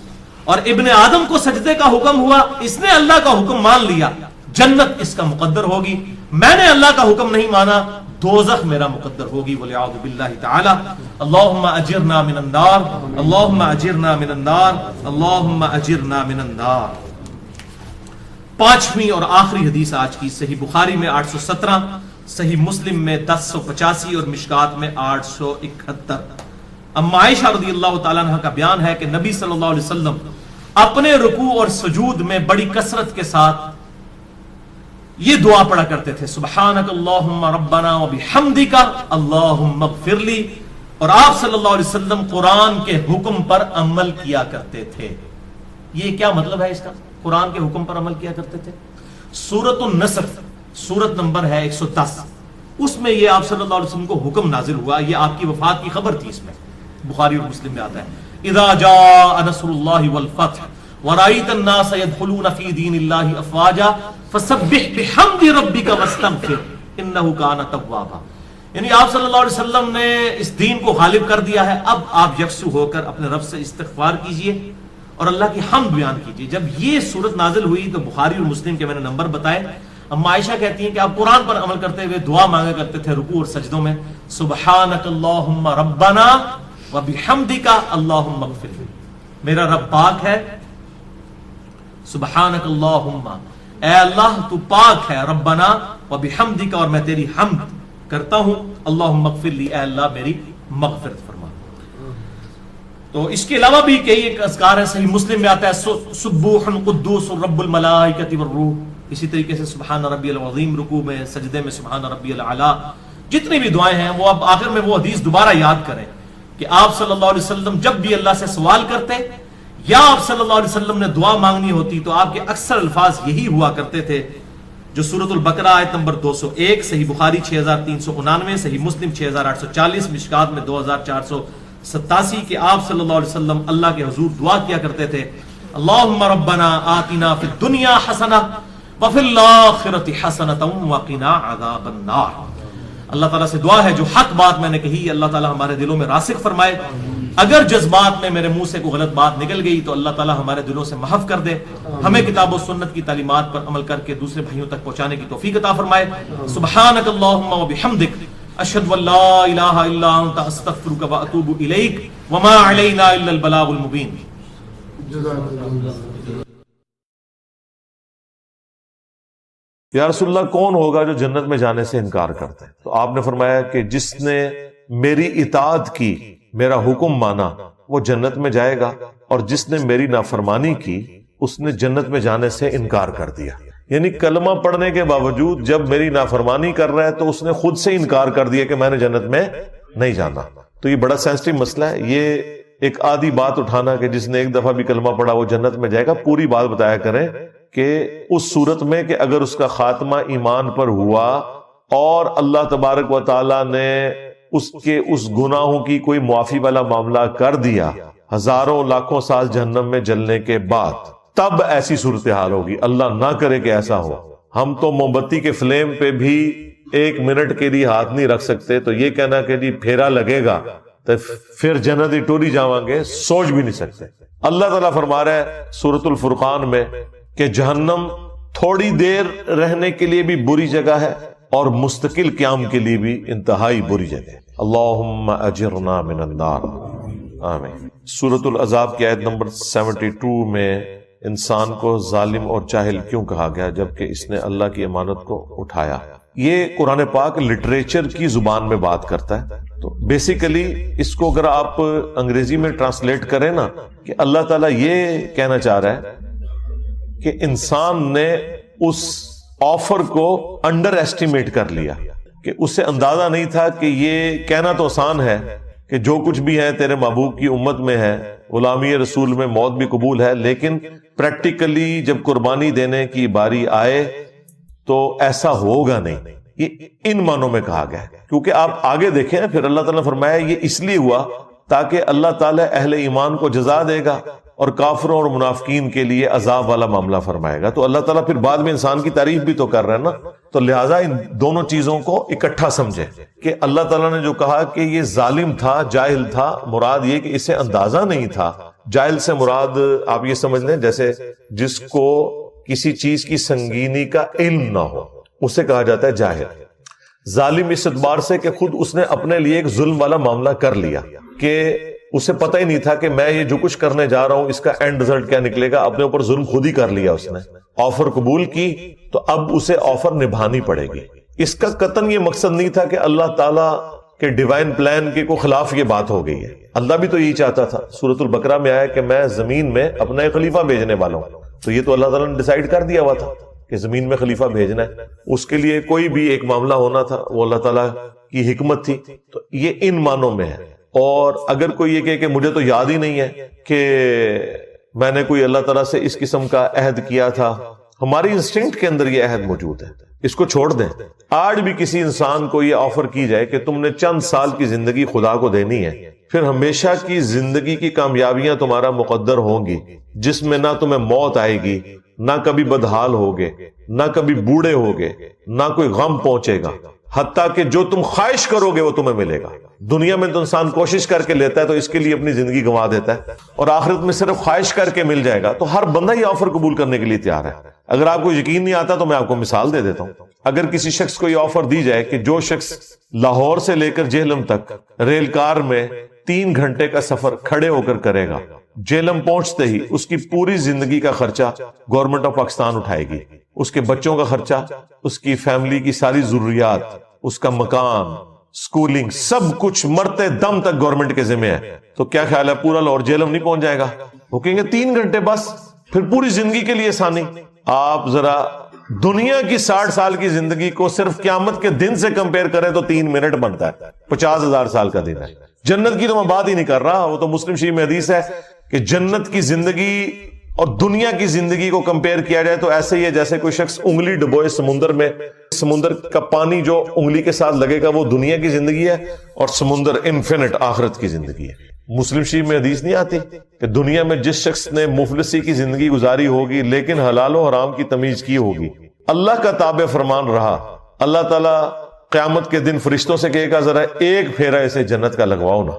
اور ابن آدم کو سجدے کا حکم ہوا، اس نے اللہ کا حکم مان لیا، جنت اس کا مقدر ہوگی. میں نے اللہ کا حکم نہیں مانا، دوزخ میرا مقدر ہوگی ولیعوذ باللہ تعالی. اللہم اجرنا من النار، اللہم اجرنا من النار، اللہم اجرنا من النار. پانچویں اور آخری حدیث آج کی صحیح بخاری میں 817، صحیح مسلم میں 1085 اور مشکات میں 871. اما عائشہ رضی اللہ تعالیٰ عنہ کا بیان ہے کہ نبی صلی اللہ علیہ وسلم اپنے رکوع اور سجود میں بڑی کثرت کے ساتھ یہ دعا پڑھا کرتے تھے، سبحانک اللہم ربنا وبحمدک اللہم اغفر لی. اور آپ صلی اللہ علیہ وسلم قرآن کے حکم پر عمل کیا کرتے تھے. یہ کیا مطلب ہے اس کا؟ قرآن کے حکم پر عمل کیا کرتے تھے. سورۃ النصر سورت نمبر ہے 110، اس میں یہ آپ صلی اللہ علیہ وسلم کو حکم نازل ہوا. یہ آپ کی وفات کی خبر تھی، اس میں بخاری اور مسلم میں آتا ہے اذا جاء نصر اللہ والفتح ورأيت الناس يدخلون في دين الله افواجا فسبح بحمد ربك واستغفر انه كان توابا. یعنی آپ صلی اللہ علیہ وسلم نے اس دین کو غالب کر دیا ہے، اب آپ یکسو ہو کر اپنے رب سے استغفار کیجئے اور اللہ کی حمد بیان کیجئے. جب یہ صورت نازل ہوئی تو بخاری اور مسلم کے میں نے نمبر بتائے. اما عائشہ کہتی ہیں کہ آپ قرآن پر عمل کرتے ہوئے دعا مانگا کرتے تھے رکوع اور سجدوں میں، سبحانک اللہم ربنا وبحمدک اللہم اغفر لی. میرا رب پاک ہے، سبحانک اللہم، اے اللہ تو پاک ہے، ربنا وبحمدک، اور میں تیری حمد کرتا ہوں، اللہم اغفر لی، اے اللہ میری مغفرت فرما. تو اس کے علاوہ بھی کئی ایک اذکار ہیں. صحیح مسلم میں آتا ہے سبوح قدوس رب الملائکۃ والروح. اسی طریقے سے سبحان ربی العظیم رکوع میں، سجدے میں سبحان ربی الاعلیٰ. جتنی بھی دعائیں ہیں وہ اب آخر میں وہ حدیث دوبارہ یاد کریں کہ آپ صلی اللہ علیہ وسلم جب بھی اللہ سے سوال کرتے یا آپ صلی اللہ علیہ وسلم نے دعا مانگنی ہوتی تو آپ کے اکثر الفاظ یہی ہوا کرتے تھے جو سورۃ البقرہ آیت نمبر 201، صحیح بخاری 6399، صحیح مسلم 6840، مشکات میں 2487، کہ آپ صلی اللہ علیہ وسلم اللہ کے حضور دعا کیا کرتے تھے اللہم ربنا آتنا فی الدنیا حسنہ وفی الآخرۃ حسنۃ وقنا عذاب النار. اللہ تعالیٰ سے دعا ہے جو حق بات میں نے کہی اللہ تعالیٰ ہمارے دلوں میں راسخ فرمائے. اگر جذبات میں میرے منہ سے کوئی غلط بات نکل گئی تو اللہ تعالیٰ ہمارے دلوں سے محف کر دے. ہمیں کتاب و سنت کی تعلیمات پر عمل کر کے دوسرے بھائیوں تک پہنچانے کی توفیق عطا فرمائے. سبحانک اللہم وبحمدک اشہد ان لا الہ الا انت استغفرک واتوب الیک وما علینا الا البلاغ المبین. یا رسول اللہ کون ہوگا جو جنت میں جانے سے انکار کرتا ہے؟ تو آپ نے فرمایا کہ جس نے میری اطاعت کی، میرا حکم مانا، وہ جنت میں جائے گا، اور جس نے میری نافرمانی کی اس نے جنت میں جانے سے انکار کر دیا. یعنی کلمہ پڑھنے کے باوجود جب میری نافرمانی کر رہا ہے تو اس نے خود سے انکار کر دیا کہ میں نے جنت میں نہیں جانا. تو یہ بڑا سینسٹیو مسئلہ ہے. یہ ایک آدھی بات اٹھانا کہ جس نے ایک دفعہ بھی کلمہ پڑھا وہ جنت میں جائے گا، پوری بات بتایا کریں کہ اس صورت میں کہ اگر اس کا خاتمہ ایمان پر ہوا اور اللہ تبارک و تعالی نے اس کے اس گناہوں کی کوئی معافی والا معاملہ کر دیا ہزاروں لاکھوں سال جہنم میں جلنے کے بعد، تب ایسی صورتحال ہوگی۔ اللہ نہ کرے کہ ایسا ہو۔ ہم تو موم بتی کے فلیم پہ بھی 1 منٹ کے لیے ہاتھ نہیں رکھ سکتے، تو یہ کہنا کہ جی پھیرا لگے گا تو پھر جنت ہی ٹوری جاواں گے، سوچ بھی نہیں سکتے۔ اللہ تعالیٰ فرما رہا ہے سورۃ الفرقان میں کہ جہنم تھوڑی دیر رہنے کے لیے بھی بری جگہ ہے اور مستقل قیام کے لیے بھی انتہائی بری جگہ ہے۔ اللہم اجرنا من النار، آمین۔ سورۃ الاحزاب کی آیت نمبر 72 میں انسان کو ظالم اور جاہل کیوں کہا گیا جبکہ اس نے اللہ کی امانت کو اٹھایا؟ یہ قرآن پاک لٹریچر کی زبان میں بات کرتا ہے، تو بیسیکلی اس کو اگر آپ انگریزی میں ٹرانسلیٹ کریں نا، کہ اللہ تعالیٰ یہ کہنا چاہ رہا ہے کہ انسان نے اس آفر کو انڈر ایسٹیمیٹ کر لیا، کہ اسے اندازہ نہیں تھا کہ یہ کہنا تو آسان ہے کہ جو کچھ بھی ہے تیرے محبوب کی امت میں ہے، غلامی رسول میں موت بھی قبول ہے، لیکن پریکٹیکلی جب قربانی دینے کی باری آئے تو ایسا ہوگا نہیں۔ یہ ان معنوں میں کہا گیا ہے، کیونکہ آپ آگے دیکھیں پھر اللہ تعالیٰ نے فرمایا یہ اس لیے ہوا تاکہ اللہ تعالیٰ اہل ایمان کو جزا دے گا اور کافروں اور منافقین کے لیے عذاب والا معاملہ فرمائے گا۔ تو اللہ تعالیٰ پھر بعد میں انسان کی تعریف بھی تو کر رہا ہے نا، تو لہٰذا ان دونوں چیزوں کو اکٹھا سمجھے کہ اللہ تعالیٰ نے جو کہا کہ یہ ظالم تھا، جاہل تھا، مراد یہ کہ اسے اندازہ نہیں تھا۔ جاہل سے مراد آپ یہ سمجھ لیں جیسے جس کو کسی چیز کی سنگینی کا علم نہ ہو، اسے کہا جاتا ہے جاہل۔ ظالم اس اعتبار سے کہ خود اس نے اپنے لیے ایک ظلم والا معاملہ کر لیا کہ اسے پتہ ہی نہیں تھا کہ میں یہ جو کچھ کرنے جا رہا ہوں اس کا اینڈ رزلٹ کیا نکلے گا، اپنے اوپر ظلم خود ہی کر لیا اس نے۔ آفر قبول کی تو اب اسے آفر نبھانی پڑے گی۔ اس کا قطعاً یہ مقصد نہیں تھا کہ اللہ تعالیٰ کے ڈیوائن پلان کے کو خلاف یہ بات ہو گئی ہے، اللہ بھی تو یہی چاہتا تھا۔ سورۃ البقرہ میں آیا کہ میں زمین میں اپنا ایک خلیفہ بھیجنے والا ہوں، تو یہ تو اللہ تعالیٰ نے ڈیسائیڈ کر دیا ہوا تھا کہ زمین میں خلیفہ بھیجنا ہے، اس کے لیے کوئی بھی ایک معاملہ ہونا تھا، وہ اللہ تعالیٰ کی حکمت تھی۔ تو یہ ان معنوں میں ہے۔ اور اگر کوئی یہ کہے کہ مجھے تو یاد ہی نہیں ہے کہ میں نے کوئی اللہ تعالیٰ سے اس قسم کا عہد کیا تھا، ہماری انسٹنکٹ کے اندر یہ عہد موجود ہے، اس کو چھوڑ دیں۔ آج بھی کسی انسان کو یہ آفر کی جائے کہ تم نے چند سال کی زندگی خدا کو دینی ہے، پھر ہمیشہ کی زندگی کی کامیابیاں تمہارا مقدر ہوں گی، جس میں نہ تمہیں موت آئے گی، نہ کبھی بدحال ہوگے، نہ کبھی بوڑھے ہوگے، نہ کوئی غم پہنچے گا، حتیٰ کہ جو تم خواہش کرو گے وہ تمہیں ملے گا۔ دنیا میں تو انسان کوشش کر کے لیتا ہے تو اس کے لیے اپنی زندگی گنوا دیتا ہے، اور آخرت میں صرف خواہش کر کے مل جائے گا۔ تو ہر بندہ یہ آفر قبول کرنے کے لیے تیار ہے۔ اگر آپ کو یقین نہیں آتا تو میں آپ کو مثال دے دیتا ہوں۔ اگر کسی شخص کو یہ آفر دی جائے کہ جو شخص لاہور سے لے کر جہلم تک ریل کار میں 3 گھنٹے کا سفر کھڑے ہو کر کرے گا، جہلم پہنچتے ہی اس کی پوری زندگی کا خرچہ گورنمنٹ آف پاکستان اٹھائے گی، اس کے بچوں کا خرچہ، اس کی فیملی کی ساری ضروریات، اس کا مکان، سکولنگ، سب کچھ مرتے دم تک گورنمنٹ کے ذمہ ہے، تو کیا خیال ہے پورا لاہور جہلم نہیں پہنچ جائے گا؟ وہ کہیں گے 3 گھنٹے بس، پھر پوری زندگی کے لیے آسانی۔ آپ ذرا دنیا کی 60 سال کی زندگی کو صرف قیامت کے دن سے کمپیئر کریں تو 3 منٹ بنتا ہے، 50,000 سال کا دن ہے۔ جنت کی تو میں بات ہی نہیں کر رہا، وہ تو مسلم شریف میں حدیث ہے کہ جنت کی زندگی اور دنیا کی زندگی کو کمپیئر کیا جائے تو ایسے ہی ہے جیسے کوئی شخص انگلی ڈبوئے سمندر میں، سمندر کا پانی جو انگلی کے ساتھ لگے گا وہ دنیا کی زندگی ہے، اور سمندر انفینٹ آخرت کی زندگی ہے۔ مسلم شریف میں حدیث نہیں آتی کہ دنیا میں جس شخص نے مفلسی کی زندگی گزاری ہوگی لیکن حلال و حرام کی تمیز کی ہوگی، اللہ کا تابع فرمان رہا، اللہ تعالیٰ قیامت کے دن فرشتوں سے کہے گا ذرا ایک پھیرا اسے جنت کا لگواؤ نا،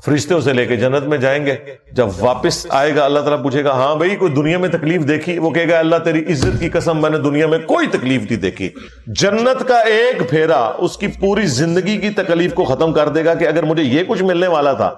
فرشتے اسے لے کے جنت میں جائیں گے۔ جب واپس آئے گا اللہ تعالیٰ پوچھے گا ہاں بھائی کوئی دنیا میں تکلیف دیکھی؟ وہ کہے گا اللہ تیری عزت کی قسم میں نے دنیا میں کوئی تکلیف نہیں دیکھی۔ جنت کا ایک پھیرا اس کی پوری زندگی کی تکلیف کو ختم کر دے گا کہ اگر مجھے یہ کچھ ملنے والا تھا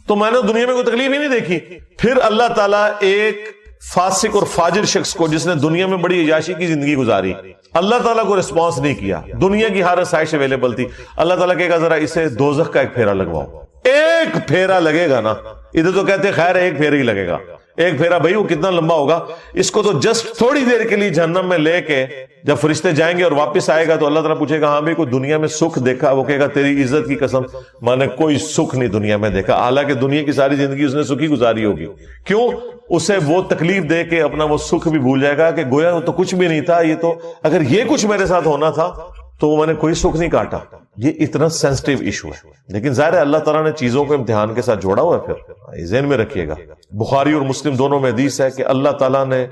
تو میں نے دنیا میں کوئی تکلیف ہی نہیں دیکھی۔ پھر اللہ تعالیٰ ایک فاسق اور فاجر شخص کو جس نے دنیا میں بڑی عیاشی کی زندگی گزاری، اللہ تعالیٰ کو رسپانس نہیں کیا، دنیا کی ہر آسائش اویلیبل تھی، اللہ تعالیٰ کہے گا ذرا اسے دوزخ کا ایک پھیرا لگواؤ۔ ایک پھیرا لگے گا نا، ادھر تو کہتے خیر ایک پھیرا ہی لگے گا، ایک پھیرا بھائی وہ کتنا لمبا ہوگا, اس کو تو جسٹ تھوڑی دیر کے لیے جہنم میں لے کے جب فرشتے جائیں گے اور واپس آئے گا تو اللہ تعالیٰ پوچھے گا ہاں بھائی کوئی دنیا میں سکھ دیکھا؟ وہ کہے گا تیری عزت کی قسم میں نے کوئی سکھ نہیں دنیا میں دیکھا, حالانکہ دنیا کی ساری زندگی اس نے سکھی گزاری ہوگی. کیوں؟ اسے وہ تکلیف دے کے اپنا وہ سکھ بھی بھول جائے گا کہ گویا وہ تو کچھ بھی نہیں تھا, یہ تو اگر یہ کچھ میرے ساتھ ہونا تھا تو میں نے کوئی سکھ نہیں کاٹا. یہ اتنا سینسٹیو ایشو ہے, لیکن ظاہر ہے اللہ تعالیٰ نے چیزوں کو امتحان کے ساتھ جوڑا ہوا ہے. پھر ذہن میں رکھیے گا, بخاری اور مسلم دونوں میں حدیث ہے کہ اللہ تعالیٰ نے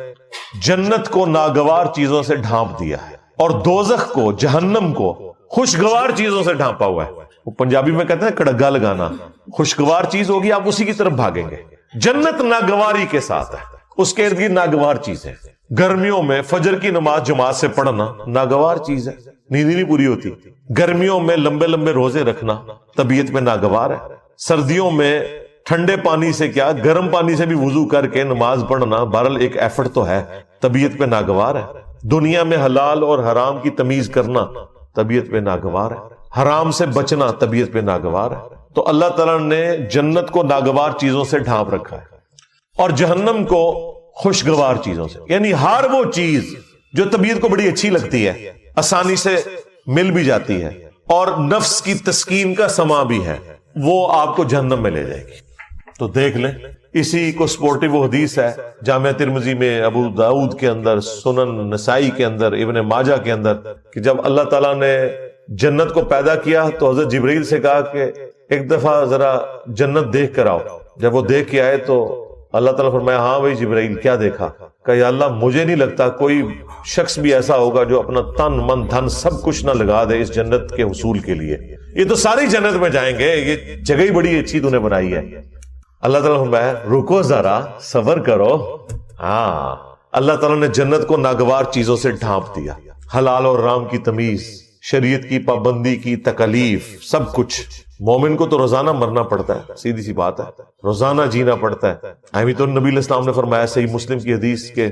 جنت کو ناگوار چیزوں سے ڈھانپ دیا ہے اور دوزخ کو, جہنم کو خوشگوار چیزوں سے ڈھانپا ہوا ہے. وہ پنجابی میں کہتے ہیں کڑگا لگانا, خوشگوار چیز ہوگی آپ اسی کی طرف بھاگیں گے. جنت ناگواری کے ساتھ ہے, اس کے ارد گرد ناگوار چیز ہے. گرمیوں میں فجر کی نماز جماعت سے پڑھنا ناگوار چیز ہے, نیند نہیں پوری ہوتی. گرمیوں میں لمبے لمبے روزے رکھنا طبیعت میں ناگوار ہے. سردیوں میں ٹھنڈے پانی سے کیا گرم پانی سے بھی وضو کر کے نماز پڑھنا بہرحال ایک ایفرٹ تو ہے, طبیعت پہ ناگوار ہے. دنیا میں حلال اور حرام کی تمیز کرنا طبیعت پہ ناگوار ہے. حرام سے بچنا طبیعت پہ ناگوار ہے. تو اللہ تعالیٰ نے جنت کو ناگوار چیزوں سے ڈھانپ رکھا ہے اور جہنم کو خوشگوار چیزوں سے. یعنی ہر وہ چیز جو طبیعت کو بڑی اچھی لگتی ہے, آسانی سے مل بھی جاتی ہے اور نفس کی تسکین کا سما بھی ہے, وہ آپ کو جہنم میں لے جائے گی. تو دیکھ لیں, اسی کو سپورٹیو حدیث ہے جامع ترمذی میں, ابو داؤد کے اندر, سنن نسائی کے اندر, ابن ماجہ کے اندر, کہ جب اللہ تعالیٰ نے جنت کو پیدا کیا تو حضرت جبرائیل سے کہا کہ ایک دفعہ ذرا جنت دیکھ کر آؤ. جب وہ دیکھ کے آئے تو اللہ تعالیٰ فرمایا ہاں بھائی جبرائیل کیا دیکھا؟ کہ یا اللہ مجھے نہیں لگتا کوئی شخص بھی ایسا ہوگا جو اپنا تن من دھن سب کچھ نہ لگا دے اس جنت کے حصول کے لیے. یہ تو ساری جنت میں جائیں گے, یہ جگہ ہی بڑی اچھی تو نے بنائی ہے. اللہ تعالیٰ فرمایا رکو ذرا صبر کرو. ہاں, اللہ تعالیٰ نے جنت کو ناگوار چیزوں سے ڈھانپ دیا. حلال اور حرام کی تمیز, شریعت کی پابندی کی تکلیف, سب کچھ. مومن کو تو روزانہ مرنا پڑتا ہے, سیدھی سی بات ہے, روزانہ جینا پڑتا ہے. اہمی تو نبی علیہ السلام نے فرمایا صحیح مسلم کی حدیث کہ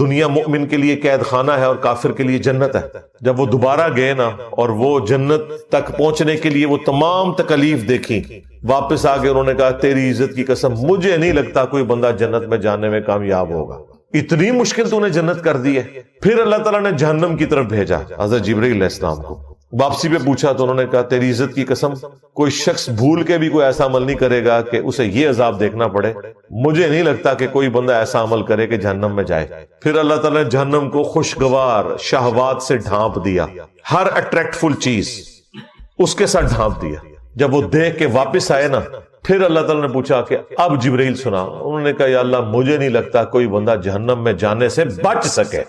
دنیا مومن کے لیے قید خانہ ہے اور کافر کے لیے جنت ہے. جب وہ دوبارہ گئے نا اور وہ جنت تک پہنچنے کے لیے وہ تمام تکلیف دیکھی, واپس آ کے انہوں نے کہا تیری عزت کی قسم مجھے نہیں لگتا کوئی بندہ جنت میں جانے میں کامیاب ہوگا, اتنی مشکل تو نے جنت کر دی ہے. پھر اللہ تعالیٰ نے جہنم کی طرف بھیجا حضرت جبرائیل علیہ السلام کو. واپسی پہ پوچھا تو انہوں نے کہا تیری عزت کی قسم کوئی شخص بھول کے بھی کوئی ایسا عمل نہیں کرے گا کہ اسے یہ عذاب دیکھنا پڑے, مجھے نہیں لگتا کہ کوئی بندہ ایسا عمل کرے کہ جہنم میں جائے. پھر اللہ تعالیٰ نے جہنم کو خوشگوار شہوات سے ڈھانپ دیا, ہر اٹریکٹفل چیز اس کے ساتھ ڈھانپ دیا. جب وہ دیکھ کے واپس آئے نا, پھر اللہ تعالیٰ نے پوچھا کہ اب جبرائیل سنا. انہوں نے کہا یا اللہ مجھے نہیں لگتا کوئی بندہ جہنم میں جانے سے بچ سکے,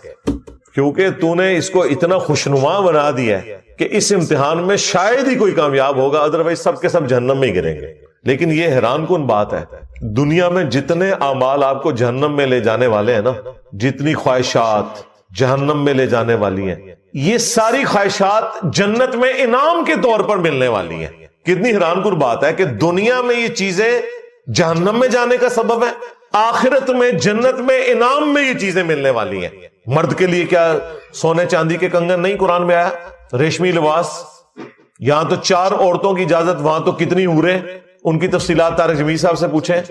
کیونکہ تو نے اس کو اتنا خوشنما بنا دیا ہے کہ اس امتحان میں شاید ہی کوئی کامیاب ہوگا, ادروائز سب کے سب جہنم میں ہی گریں گے. لیکن یہ حیران کن بات ہے, دنیا میں جتنے اعمال آپ کو جہنم میں لے جانے والے ہیں نا, جتنی خواہشات جہنم میں لے جانے والی ہیں, یہ ساری خواہشات جنت میں انعام کے طور پر ملنے والی ہیں. کتنی حیران کن بات ہے کہ دنیا میں یہ چیزیں جہنم میں جانے کا سبب ہے, آخرت میں جنت میں انعام میں یہ چیزیں ملنے والی ہیں. مرد کے لیے کیا سونے چاندی کے کنگن نہیں قرآن میں آیا, ریشمی لباس, یہاں تو 4 عورتوں کی اجازت, وہاں تو کتنی عورتیں, ان کی تفصیلات طارق جمیل صاحب سے پوچھیں.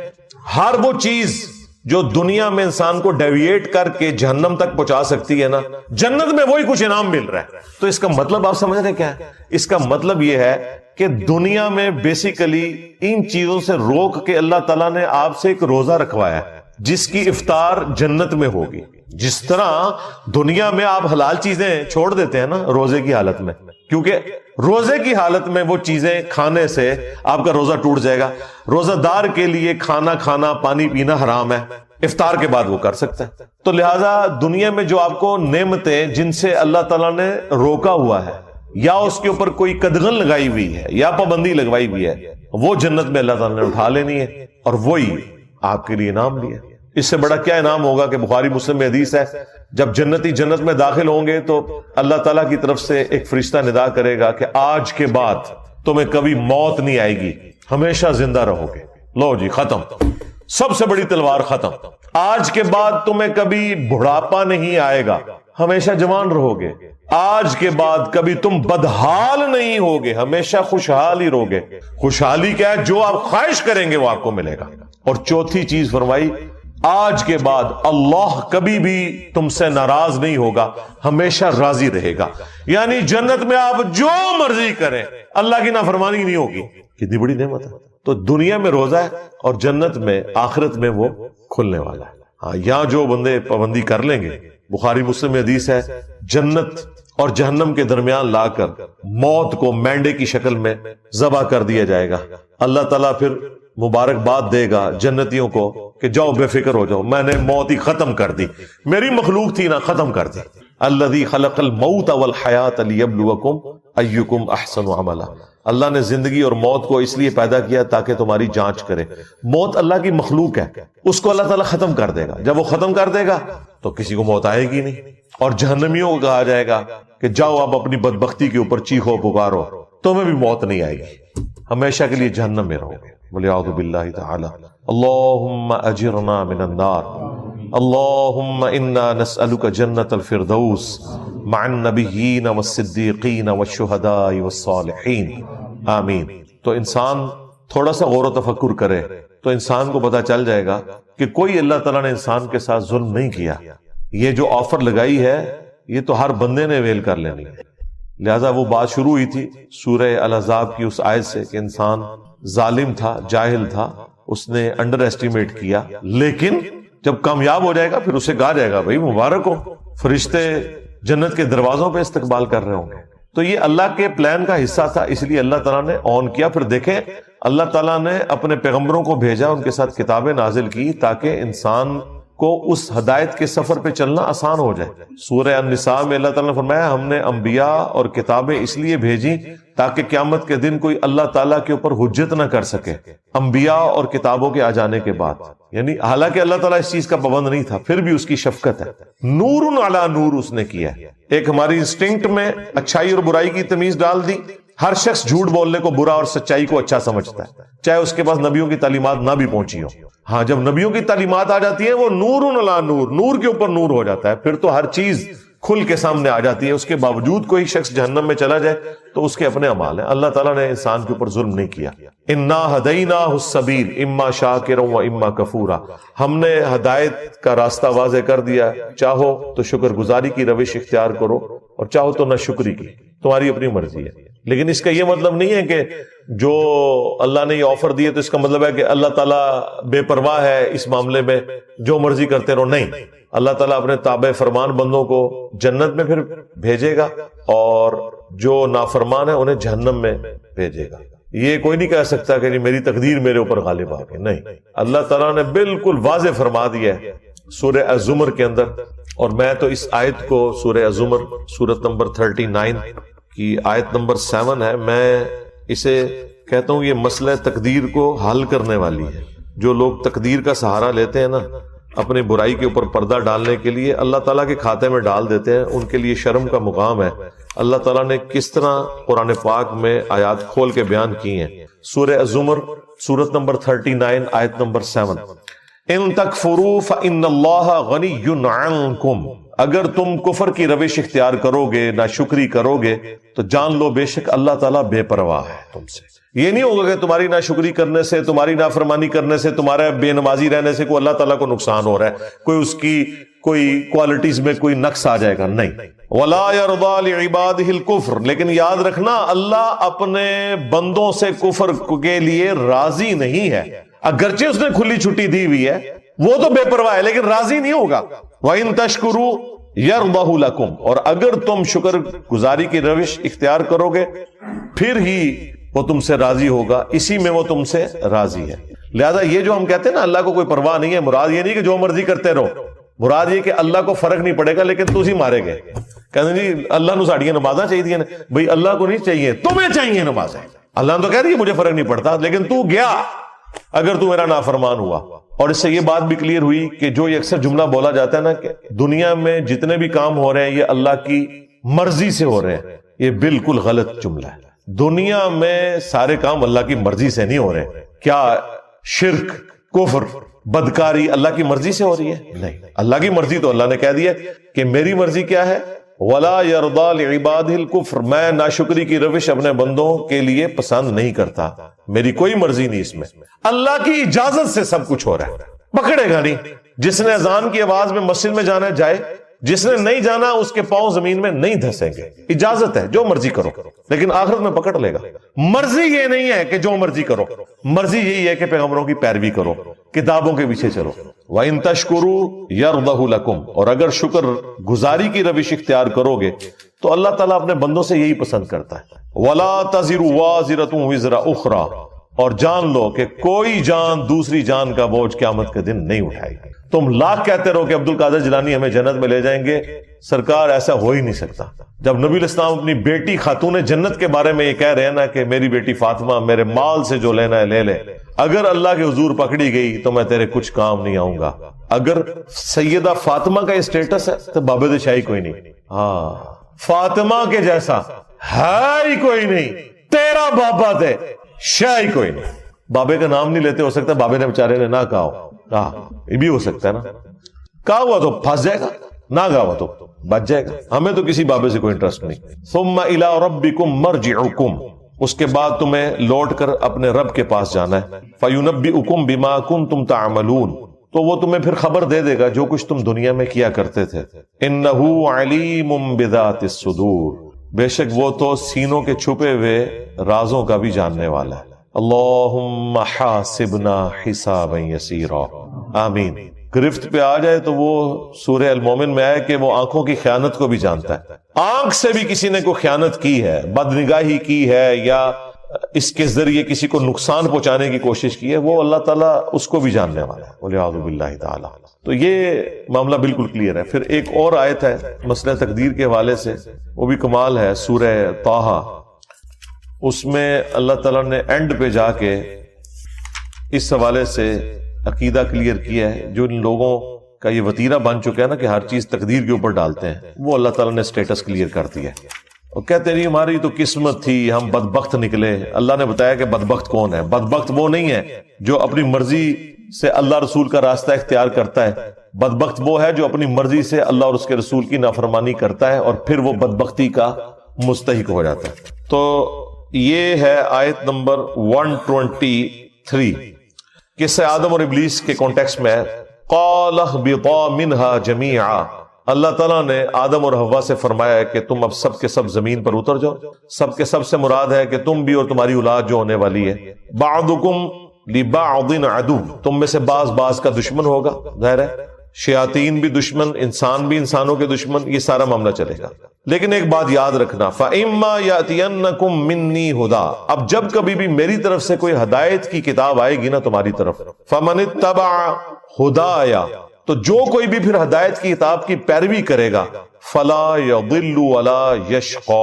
ہر وہ چیز جو دنیا میں انسان کو ڈیویٹ کر کے جہنم تک پہنچا سکتی ہے نا, جنت میں وہی کچھ انعام مل رہا ہے. تو اس کا مطلب آپ سمجھ رہے کیا ہے؟ اس کا مطلب یہ ہے کہ دنیا میں بیسیکلی ان چیزوں سے روک کے اللہ تعالیٰ نے آپ سے ایک روزہ رکھوایا جس کی افطار جنت میں ہوگی. جس طرح دنیا میں آپ حلال چیزیں چھوڑ دیتے ہیں نا روزے کی حالت میں, کیونکہ روزے کی حالت میں وہ چیزیں کھانے سے آپ کا روزہ ٹوٹ جائے گا. روزہ دار کے لیے کھانا کھانا پانی پینا حرام ہے, افطار کے بعد وہ کر سکتا ہے. تو لہذا دنیا میں جو آپ کو نعمتیں جن سے اللہ تعالیٰ نے روکا ہوا ہے, یا اس کے اوپر کوئی قدغن لگائی ہوئی ہے یا پابندی لگوائی ہوئی ہے, وہ جنت میں اللہ تعالیٰ نے اٹھا لینی ہے اور وہی آپ کے لیے انعام بھی ہے. اس سے بڑا کیا انعام ہوگا کہ بخاری مسلم میں حدیث ہے, جب جنتی جنت میں داخل ہوں گے تو اللہ تعالیٰ کی طرف سے ایک فرشتہ ندا کرے گا کہ آج کے بعد تمہیں کبھی موت نہیں آئے گی, ہمیشہ زندہ رہو گے. لو جی ختم, سب سے بڑی تلوار ختم. آج کے بعد تمہیں کبھی بڑھاپا نہیں آئے گا, ہمیشہ جوان رہو گے. آج کے بعد کبھی تم بدحال نہیں ہوگے, ہمیشہ خوشحال ہی رہو گے. خوشحالی کیا ہے؟ جو آپ خواہش کریں گے وہ آپ کو ملے گا. اور چوتھی چیز فرمائی آج کے بعد اللہ کبھی بھی تم سے ناراض نہیں ہوگا، ہمیشہ راضی رہے گا. یعنی جنت میں آپ جو مرضی کریں اللہ کی نافرمانی نہیں ہوگی. کتنی بڑی نعمت ہے. تو دنیا میں روزہ ہے اور جنت میں آخرت میں وہ کھلنے والا ہے. ہاں، یہاں جو بندے پابندی کر لیں گے، بخاری مسلم میں حدیث ہے، جنت اور جہنم کے درمیان لا کر موت کو مینڈے کی شکل میں ذبح کر دیا جائے گا. اللہ تعالیٰ پھر مبارکباد دے گا جنتیوں کو کہ جاؤ بے فکر ہو جاؤ، میں نے موت ہی ختم کر دی، میری مخلوق تھی نا، ختم کر دی. الذی خلق الموت والحیات لیبلوکم ایکم احسن عملا. اللہ نے زندگی اور موت کو اس لیے پیدا کیا تاکہ تمہاری جانچ کرے. موت اللہ کی مخلوق ہے، اس کو اللہ تعالیٰ ختم کر دے گا. جب وہ ختم کر دے گا تو کسی کو موت آئے گی نہیں. اور جہنمیوں کو کہا جائے گا کہ جاؤ آپ اپنی بدبختی کے اوپر چیخو پکارو، تمہیں بھی موت نہیں آئے گی، ہمیشہ کے لیے جہنم میں رہو گے. وَلِعَوْذُ بِاللَّهِ تَعَالَى. اللهم اجرنا من النار. اللهم انا نسألك جنة الفردوس مع النبيين والصديقين والشهداء والصالحين. آمین. تو انسان تھوڑا سا غور و تفکر کرے تو انسان کو پتا چل جائے گا کہ کوئی اللہ تعالیٰ نے انسان کے ساتھ ظلم نہیں کیا. یہ جو آفر لگائی ہے یہ تو ہر بندے نے ویل کر لینی ہے. لہذا وہ بات شروع ہوئی تھی سورہ الاحزاب کی اس آیت سے کہ انسان ظالم تھا، جاہل تھا، اس نے انڈر ایسٹیمیٹ کیا، لیکن جب کامیاب ہو جائے گا پھر اسے کہا جائے گا بھائی مبارک ہو، فرشتے جنت کے دروازوں پہ استقبال کر رہے ہوں گے. تو یہ اللہ کے پلان کا حصہ تھا، اس لیے اللہ تعالیٰ نے آن کیا. پھر دیکھیں اللہ تعالیٰ نے اپنے پیغمبروں کو بھیجا، ان کے ساتھ کتابیں نازل کی تاکہ انسان کو اس ہدایت کے سفر پہ چلنا آسان ہو جائے. سورہ النساء میں اللہ تعالیٰ نے فرمایا ہم نے انبیاء اور کتابیں اس لیے بھیجی تاکہ قیامت کے دن کوئی اللہ تعالیٰ کے اوپر حجت نہ کر سکے انبیاء اور کتابوں کے آ جانے کے بعد. یعنی حالانکہ اللہ تعالیٰ اس چیز کا پابند نہیں تھا، پھر بھی اس کی شفقت ہے. نور علی نور اس نے کیا ہے. ایک ہماری انسٹنکٹ میں اچھائی اور برائی کی تمیز ڈال دی. ہر شخص جھوٹ بولنے کو برا اور سچائی کو اچھا سمجھتا ہے، چاہے اس کے پاس نبیوں کی تعلیمات نہ بھی پہنچی ہو. ہاں، جب نبیوں کی تعلیمات آ جاتی ہیں وہ نور علی نور، نور کے اوپر نور ہو جاتا ہے، پھر تو ہر چیز کھل کے سامنے آ جاتی ہے. اس کے باوجود کوئی شخص جہنم میں چلا جائے تو اس کے اپنے اعمال ہیں. اللہ تعالیٰ نے انسان کے اوپر ظلم نہیں کیا. انا ہدیناہ السبیل اما شاکرا و اما کفورا. ہم نے ہدایت کا راستہ واضح کر دیا، چاہو تو شکر گزاری کی روش اختیار کرو اور چاہو تو نہ شکری کی، تمہاری اپنی مرضی ہے. لیکن اس کا یہ مطلب نہیں ہے کہ جو اللہ نے یہ آفر دیے تو اس کا مطلب ہے کہ اللہ تعالیٰ بے پرواہ ہے اس معاملے میں، جو مرضی کرتے رہو. نہیں، اللہ تعالیٰ اپنے تابع فرمان بندوں کو جنت میں پھر بھیجے گا اور جو نافرمان ہے انہیں جہنم میں بھیجے گا. یہ کوئی نہیں کہہ سکتا کہ میری تقدیر میرے اوپر غالب آ گئی. نہیں، اللہ تعالیٰ نے بالکل واضح فرما دیا ہے سورہ الزمر کے اندر. اور میں تو اس آیت کو سورہ الزمر سورت نمبر 39 کی آیت نمبر 7 ہے، میں اسے کہتا ہوں یہ مسئلہ تقدیر کو حل کرنے والی ہے. جو لوگ تقدیر کا سہارا لیتے ہیں نا اپنی برائی کے اوپر پردہ ڈالنے کے لیے، اللہ تعالیٰ کے کھاتے میں ڈال دیتے ہیں، ان کے لیے شرم کا مقام ہے. اللہ تعالیٰ نے کس طرح قرآن پاک میں آیات کھول کے بیان کی ہیں. سورہ الزمر سورت نمبر 39 آیت نمبر 7. ان تکفروا فإن اللہ غنی عنکم. اگر تم کفر کی روش اختیار کرو گے، ناشکری کرو گے، تو جان لو بے شک اللہ تعالیٰ بے پرواہ ہے تم سے. یہ نہیں ہوگا کہ تمہاری ناشکری کرنے سے، تمہاری نافرمانی کرنے سے، تمہارا بے نمازی رہنے سے کوئی اللہ تعالیٰ کو نقصان ہو رہا ہے، کوئی اس کی کوئی کوالٹیز میں کوئی نقص آ جائے گا. نہیں. وَلَا يَرْضَى لِعِبَادِهِ الْكُفْرَ. لیکن یاد رکھنا اللہ اپنے بندوں سے کفر کے لیے راضی نہیں ہے. اگرچہ اس نے کھلی چھٹی دی ہوئی ہے، وہ تو بے پرواہ ہے لیکن راضی نہیں ہوگا. وَإِن تَشْكُرُوا يَرْضَهُ لَكُمْ. اور اگر تم شکر گزاری کی روش اختیار کرو گے پھر ہی وہ تم سے راضی ہوگا، اسی میں وہ تم سے راضی ہے. لہذا یہ جو ہم کہتے ہیں نا اللہ کو کوئی پرواہ نہیں ہے، مراد یہ نہیں کہ جو مرضی کرتے رہو، مراد یہ کہ اللہ کو فرق نہیں پڑے گا لیکن تسی مارے گئے. کہتے ہیں جی اللہ نو ساڑیاں نمازاں چاہیے. بھئی اللہ کو نہیں چاہیے، تمہیں چاہیے نمازیں. اللہ نے تو کہہ رہی ہے مجھے فرق نہیں پڑتا، لیکن تو گیا اگر تو میرا نافرمان ہوا. اور اس سے یہ بات بھی کلیئر ہوئی کہ جو یہ اکثر جملہ بولا جاتا ہے نا کہ دنیا میں جتنے بھی کام ہو رہے ہیں یہ اللہ کی مرضی سے ہو رہے ہیں، یہ بالکل غلط جملہ ہے. دنیا میں سارے کام اللہ کی مرضی سے نہیں ہو رہے. کیا شرک، کفر، بدکاری اللہ کی مرضی سے ہو رہی ہے؟ نہیں. اللہ کی مرضی تو اللہ نے کہہ دیا کہ میری مرضی کیا ہے، وَلَا يَرْضَى لِعِبَادِهِ الْكُفْرَ. میں ناشکری کی روش اپنے بندوں کے لیے پسند نہیں کرتا، میری کوئی مرضی نہیں اس میں. اللہ کی اجازت سے سب کچھ ہو رہا ہے، پکڑے گا نہیں. جس نے اذان کی آواز میں مسجد میں جانا ہے جائے، جس نے نہیں جانا اس کے پاؤں زمین میں نہیں دھسیں گے، اجازت ہے، جو مرضی کرو، لیکن آخرت میں پکڑ لے گا۔ مرضی یہ نہیں ہے کہ جو مرضی کرو، مرضی یہی ہے کہ پیغمبروں کی پیروی کرو، کتابوں کے پیچھے چلو۔ وَإِن تَشْكُرُوا يَرْضَهُ لَكُمْ، اور اگر شکر گزاری کی روش اختیار کرو گے تو اللہ تعالیٰ اپنے بندوں سے یہی پسند کرتا ہے۔ وَلَا تَزِرُ وَازِرَةٌ وِزْرَ أُخْرَى، اور جان لو کہ کوئی جان دوسری جان کا بوجھ قیامت کے دن نہیں اٹھائے گی۔ تم لاکھ کہتے رہو کہ عبد القادر جیلانی ہمیں جنت میں لے جائیں گے، سرکار ایسا ہو ہی نہیں سکتا۔ جب نبی علیہ السلام اپنی بیٹی خاتون جنت کے بارے میں یہ کہہ رہے ہیں نا کہ میری بیٹی فاطمہ میرے مال سے جو لینا ہے لے لے، اگر اللہ کے حضور پکڑی گئی تو میں تیرے کچھ کام نہیں آؤں گا۔ اگر سیدہ فاطمہ کا یہ سٹیٹس ہے تو بابد شاہی کوئی نہیں۔ ہاں، فاطمہ کے جیسا ہے ہی کوئی نہیں، تیرا بابا دے شاہی کوئی نہیں۔ بابے کا نام نہیں لیتے، ہو سکتا ہے بابے نے بیچارے نے نہ کہا ہو، یہ بھی ہو سکتا ہے نا، کہا ہوا تو پھنس جائے گا، نہ کہا ہوا تو بچ جائے گا۔ ہمیں تو کسی بابے سے کوئی انٹرسٹ نہیں۔ ثم الى ربکم مرجعکم، اس کے بعد تمہیں لوٹ کر اپنے رب کے پاس جانا ہے۔ فینبئکم بما کنتم تعملون، تو وہ تمہیں پھر خبر دے دے گا جو کچھ تم دنیا میں کیا کرتے تھے۔ انہ علیم بذات الصدور، بے شک وہ تو سینوں کے چھپے ہوئے رازوں کا بھی جاننے والا ہے۔ اللہم حاسبنا حسابا یسیرا، آمین۔ گرفت پہ آ جائے تو وہ سورہ المومن میں آئے کہ وہ آنکھوں کی خیانت کو بھی جانتا ہے۔ آنکھ سے بھی کسی نے کوئی خیانت کی ہے، بدنگاہی کی ہے، یا اس کے ذریعے کسی کو نقصان پہنچانے کی کوشش کی ہے، وہ اللہ تعالیٰ اس کو بھی جاننے والا ہے، والعیاذ باللہ تعالی۔ تو یہ معاملہ بالکل کلیئر ہے۔ پھر ایک اور آیت ہے مسئلہ تقدیر کے حوالے سے، وہ بھی کمال ہے، سورہ طٰہٰ۔ اس میں اللہ تعالیٰ نے اینڈ پہ جا کے اس حوالے سے عقیدہ کلیئر کیا ہے۔ جو ان لوگوں کا یہ وتیرہ بن چکا ہے نا کہ ہر چیز تقدیر کے اوپر ڈالتے ہیں، وہ اللہ تعالیٰ نے سٹیٹس کلیئر کر دیا ہے۔ اور کہتے نہیں ہماری تو قسمت تھی، ہم بدبخت نکلے۔ اللہ نے بتایا کہ بدبخت کون ہے؟ بدبخت وہ نہیں ہے جو اپنی مرضی سے اللہ رسول کا راستہ اختیار کرتا ہے، بدبخت وہ ہے جو اپنی مرضی سے اللہ اور اس کے رسول کی نافرمانی کرتا ہے اور پھر وہ بدبختی کا مستحق ہو جاتا ہے۔ تو یہ ہے آیت نمبر 123، قصہ آدم اور ابلیس کے کانٹیکسٹ میں ہے۔ قال اهبطا منها جميعا، اللہ تعالیٰ نے آدم اور حوا سے فرمایا ہے کہ تم اب سب کے سب زمین پر اتر جاؤ۔ سب کے سب سے مراد ہے کہ تم بھی اور تمہاری اولاد جو ہونے والی ہے۔ بعضکم لبعض عدو، تم میں سے بعض کا دشمن ہوگا، ظاہر ہے شیاطین بھی دشمن، انسان بھی انسانوں کے دشمن، یہ سارا معاملہ چلے گا۔ لیکن ایک بات یاد رکھنا، فَإِمَّا يَأْتِيَنَّكُم مِّنِّي هُدًى، اب جب کبھی بھی میری طرف سے کوئی ہدایت کی کتاب آئے گی نا تمہاری طرف، فَمَنِ اتَّبَعَ هُدَايَ، تو جو کوئی بھی پھر ہدایت کی کتاب کی پیروی کرے گا، فَلَا يَضِلُّ وَلَا يَشْقَى،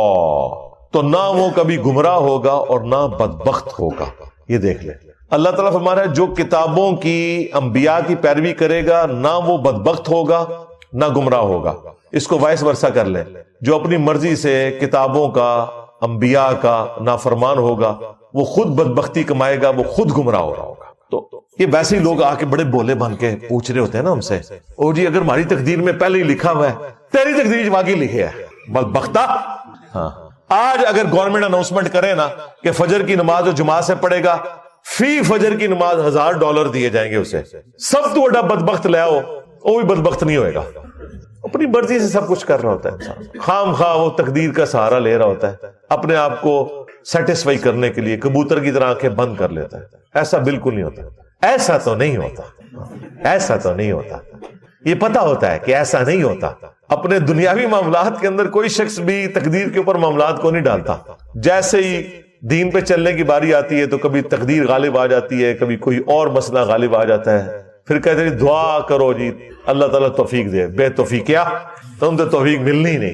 تو نہ وہ کبھی گمراہ ہوگا اور نہ بدبخت ہوگا۔ یہ دیکھ لیں، اللہ تعالیٰ فرما رہا ہے جو کتابوں کی انبیاء کی پیروی کرے گا نہ وہ بدبخت ہوگا نہ گمراہ ہوگا۔ اس کو وائس ورثہ کر لیں، جو اپنی مرضی سے کتابوں کا انبیاء کا نافرمان ہوگا وہ خود بدبختی کمائے گا، وہ خود گمراہ ہو رہا ہوگا۔ تو یہ ویسے ہی لوگ آ کے بڑے بولے بن کے پوچھ رہے ہوتے ہیں نا ہم سے، او جی اگر ہماری تقدیر میں پہلے ہی لکھا ہوا ہے، تیری تقدیر واقعی لکھی ہے بدبختہ۔ ہاں، آج اگر گورنمنٹ اناؤنسمنٹ کرے نا کہ فجر کی نماز جو جماعت سے پڑھے گا فی فجر کی نماز $1000 دیے جائیں گے اسے، سب تو بڑا بدبخت لے آؤ، وہ بھی بدبخت نہیں ہوئے گا۔ اپنی مرضی سے سب کچھ کر رہا ہوتا ہے انسان، خام خواہ وہ تقدیر کا سہارا لے رہا ہوتا ہے اپنے آپ کو سیٹسفائی کرنے کے لیے، کبوتر کی طرح آنکھیں بند کر لیتا ہے۔ ایسا بالکل نہیں ہوتا، ایسا تو نہیں ہوتا، ایسا تو نہیں ہوتا۔ یہ پتا ہوتا ہے کہ ایسا نہیں ہوتا۔ اپنے دنیاوی معاملات کے اندر کوئی شخص بھی تقدیر کے اوپر معاملات کو نہیں ڈالتا۔ جیسے ہی دین پہ چلنے کی باری آتی ہے تو کبھی تقدیر غالب آ جاتی ہے، کبھی کوئی اور مسئلہ غالب آ جاتا ہے، پھر کہتے ہیں دعا کرو جی اللہ تعالیٰ توفیق دے، بے توفیق کیا تم تو توفیق ملنی ہی نہیں،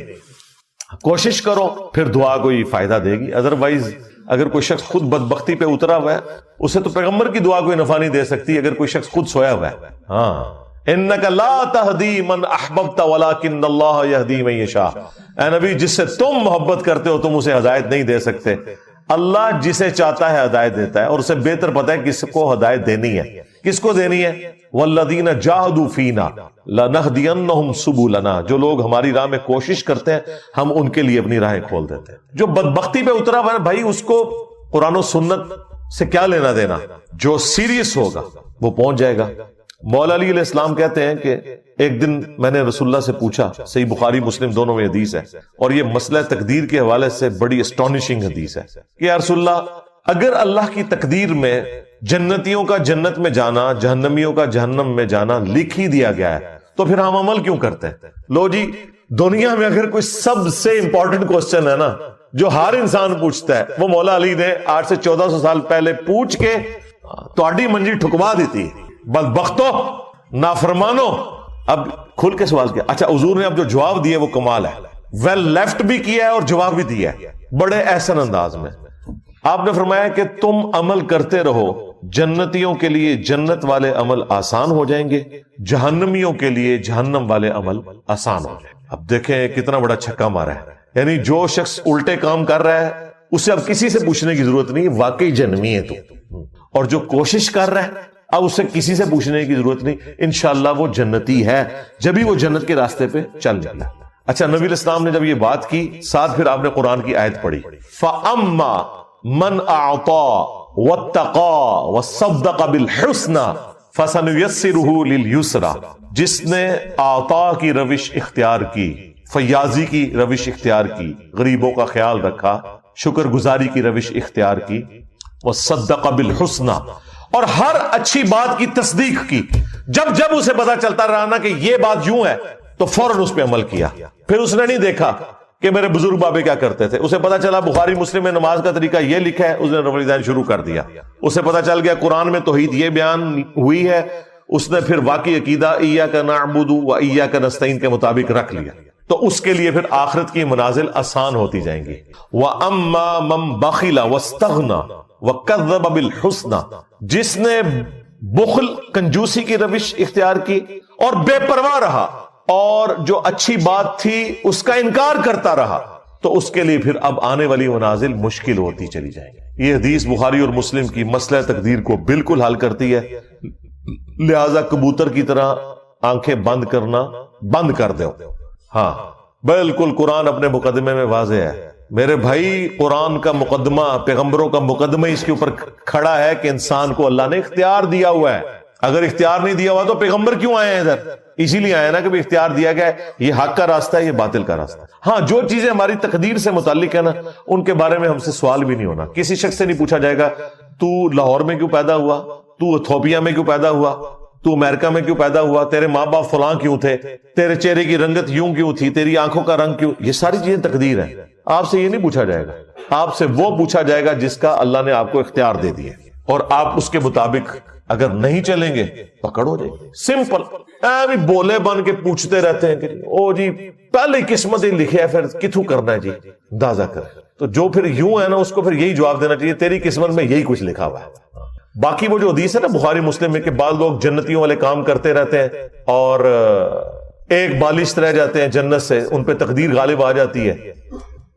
کوشش کرو پھر دعا کوئی فائدہ دے گی۔ ادروائز اگر کوئی شخص خود بدبختی پہ اترا ہوا ہے اسے تو پیغمبر کی دعا کوئی نفع نہیں دے سکتی اگر کوئی شخص خود سویا ہوا ہے۔ ہاں، انک لا تہدی من احببت ولکن اللہ یہدی من یشاء، اے نبی جس سے تم محبت کرتے ہو تم اسے ہدایت نہیں دے سکتے، اللہ جسے چاہتا ہے ہدایت دیتا ہے، اور اسے بہتر پتہ ہے کس کو ہدایت دینی ہے، کس کو دینی ہے۔ والذین جاہدوا فینا لنہدینہم سبلنا، جو لوگ ہماری راہ میں کوشش کرتے ہیں ہم ان کے لیے اپنی راہیں کھول دیتے ہیں۔ جو بدبختی پہ اترا ہوا ہے بھائی اس کو قرآن و سنت سے کیا لینا دینا، جو سیریس ہوگا وہ پہنچ جائے گا، مولا علی علیہ السلام کہتے ہیں کہ ایک دن میں نے رسول اللہ سے پوچھا، صحیح بخاری مسلم دونوں میں حدیث ہے، اور یہ مسئلہ تقدیر کے حوالے سے بڑی اسٹانشنگ حدیث ہے کہ یا رسول اللہ، اگر اللہ کی تقدیر میں جنتیوں کا جنت میں جانا، جہنمیوں کا جہنم میں جانا لکھ ہی دیا گیا ہے، تو پھر ہم عمل کیوں کرتے ہیں؟ لو جی، دنیا میں اگر کوئی سب سے امپورٹنٹ کوسچن ہے نا جو ہر انسان پوچھتا ہے، وہ مولا علی نے 800 سے 1400 سال پہلے پوچھ کے تہاڈی منجی ٹھکوا دیتی، بدبختو، نافرمانو۔ اب کھل کے سوال کیا، اچھا حضور نے اب جو جواب دیا وہ کمال ہے، ویل لیفٹ بھی کیا ہے اور جواب بھی دیا ہے بڑے احسن انداز میں۔ آپ نے فرمایا کہ تم عمل کرتے رہو، جنتیوں کے لیے جنت والے عمل آسان ہو جائیں گے، جہنمیوں کے لیے جہنم والے عمل آسان ہو جائیں گے۔ اب دیکھیں کتنا بڑا چھکا مارا ہے، یعنی جو شخص الٹے کام کر رہا ہے اسے اب کسی سے پوچھنے کی ضرورت نہیں، واقعی جہنمی ہے تو، اور جو کوشش کر رہا ہے اب اسے کسی سے پوچھنے کی ضرورت نہیں، انشاءاللہ وہ جنتی ہے جبھی وہ جنت کے راستے پہ چل جاتا ہے۔ اچھا، نبی علیہ السلام نے جب یہ بات کی، ساتھ پھر آپ نے قرآن کی آیت پڑھی، فَأَمَّا مَنْ أَعْطَى وَاتَّقَى وَصَدَّقَ بِالْحُسْنَى فَسَنُيَسِّرُهُ لِلْيُسْرَى، جس نے عطا کی روش اختیار کی، فیاضی کی روش اختیار کی، غریبوں کا خیال رکھا، شکر گزاری کی روش اختیار کی، وَصَدَّقَ بِالْحُسْنَى، اور ہر اچھی بات کی تصدیق کی۔ جب جب اسے پتا چلتا رہا نا کہ یہ بات یوں ہے تو فوراً اس پہ عمل کیا۔ پھر اس نے نہیں دیکھا کہ میرے بزرگ بابے کیا کرتے تھے، اسے پتا چلا بخاری مسلم میں نماز کا طریقہ یہ لکھا ہے، اس نے رفع الیدین شروع کر دیا۔ اسے پتا چل گیا قرآن میں توحید یہ بیان ہوئی ہے، اس نے پھر واقعی عقیدہ ایاک نعبد و ایاک نستعین کے مطابق رکھ لیا، تو اس کے لیے پھر آخرت کی منازل آسان ہوتی جائیں گی۔ وَأَمَّا مَن بَخِلَ وَاسْتَغْنَى وَكَذَّبَ بِالْحُسْنَى، جس نے بخل کنجوسی کی روش اختیار کی اور بے پرواہ رہا اور جو اچھی بات تھی اس کا انکار کرتا رہا، تو اس کے لیے پھر اب آنے والی منازل مشکل ہوتی چلی جائیں گی۔ یہ حدیث بخاری اور مسلم کی مسئلہ تقدیر کو بالکل حل کرتی ہے، لہذا کبوتر کی طرح آنکھیں بند کرنا بند کر دو۔ ہاں بالکل، قرآن اپنے مقدمے میں واضح ہے میرے بھائی، قرآن کا مقدمہ، پیغمبروں کا مقدمہ اس کے اوپر کھڑا ہے کہ انسان کو اللہ نے اختیار دیا ہوا ہے۔ اگر اختیار نہیں دیا ہوا تو پیغمبر کیوں آئے ہیں ادھر؟ اسی لیے آئے نا کہ اختیار دیا گیا ہے، یہ حق کا راستہ ہے، یہ باطل کا راستہ ہے۔ ہاں، جو چیزیں ہماری تقدیر سے متعلق ہے نا، ان کے بارے میں ہم سے سوال بھی نہیں ہونا۔ کسی شخص سے نہیں پوچھا جائے گا تو لاہور میں کیوں پیدا ہوا، تو ایتھوپیا میں کیوں پیدا ہوا، تو امریکہ میں کیوں پیدا ہوا، تیرے ماں باپ فلاں کیوں تھے، تیرے چہرے کی رنگت یوں کیوں تھی، تیری آنکھوں کا رنگ کیوں، یہ ساری چیزیں تقدیر ہیں۔ آپ سے یہ نہیں پوچھا جائے گا، آپ سے وہ پوچھا جائے گا جس کا اللہ نے آپ کو اختیار دے دیا، اور آپ اس کے مطابق اگر نہیں چلیں گے پکڑ ہو جائے گی۔ سمپل، بولے بن کے پوچھتے رہتے ہیں کہ او جی پہلے قسمت ہی لکھے ہے، پھر کتوں کرنا ہے جی، اندازہ کرے۔ تو جو پھر یوں ہے نا، اس کو پھر یہی جواب دینا چاہیے، تیری قسمت میں یہی کچھ لکھا ہوا ہے۔ باقی وہ جو حدیث ہے نا بخاری مسلم میں کہ بعض لوگ جنتیوں والے کام کرتے رہتے ہیں اور ایک بالشت رہ جاتے ہیں جنت سے، ان پہ تقدیر غالب آ جاتی ہے،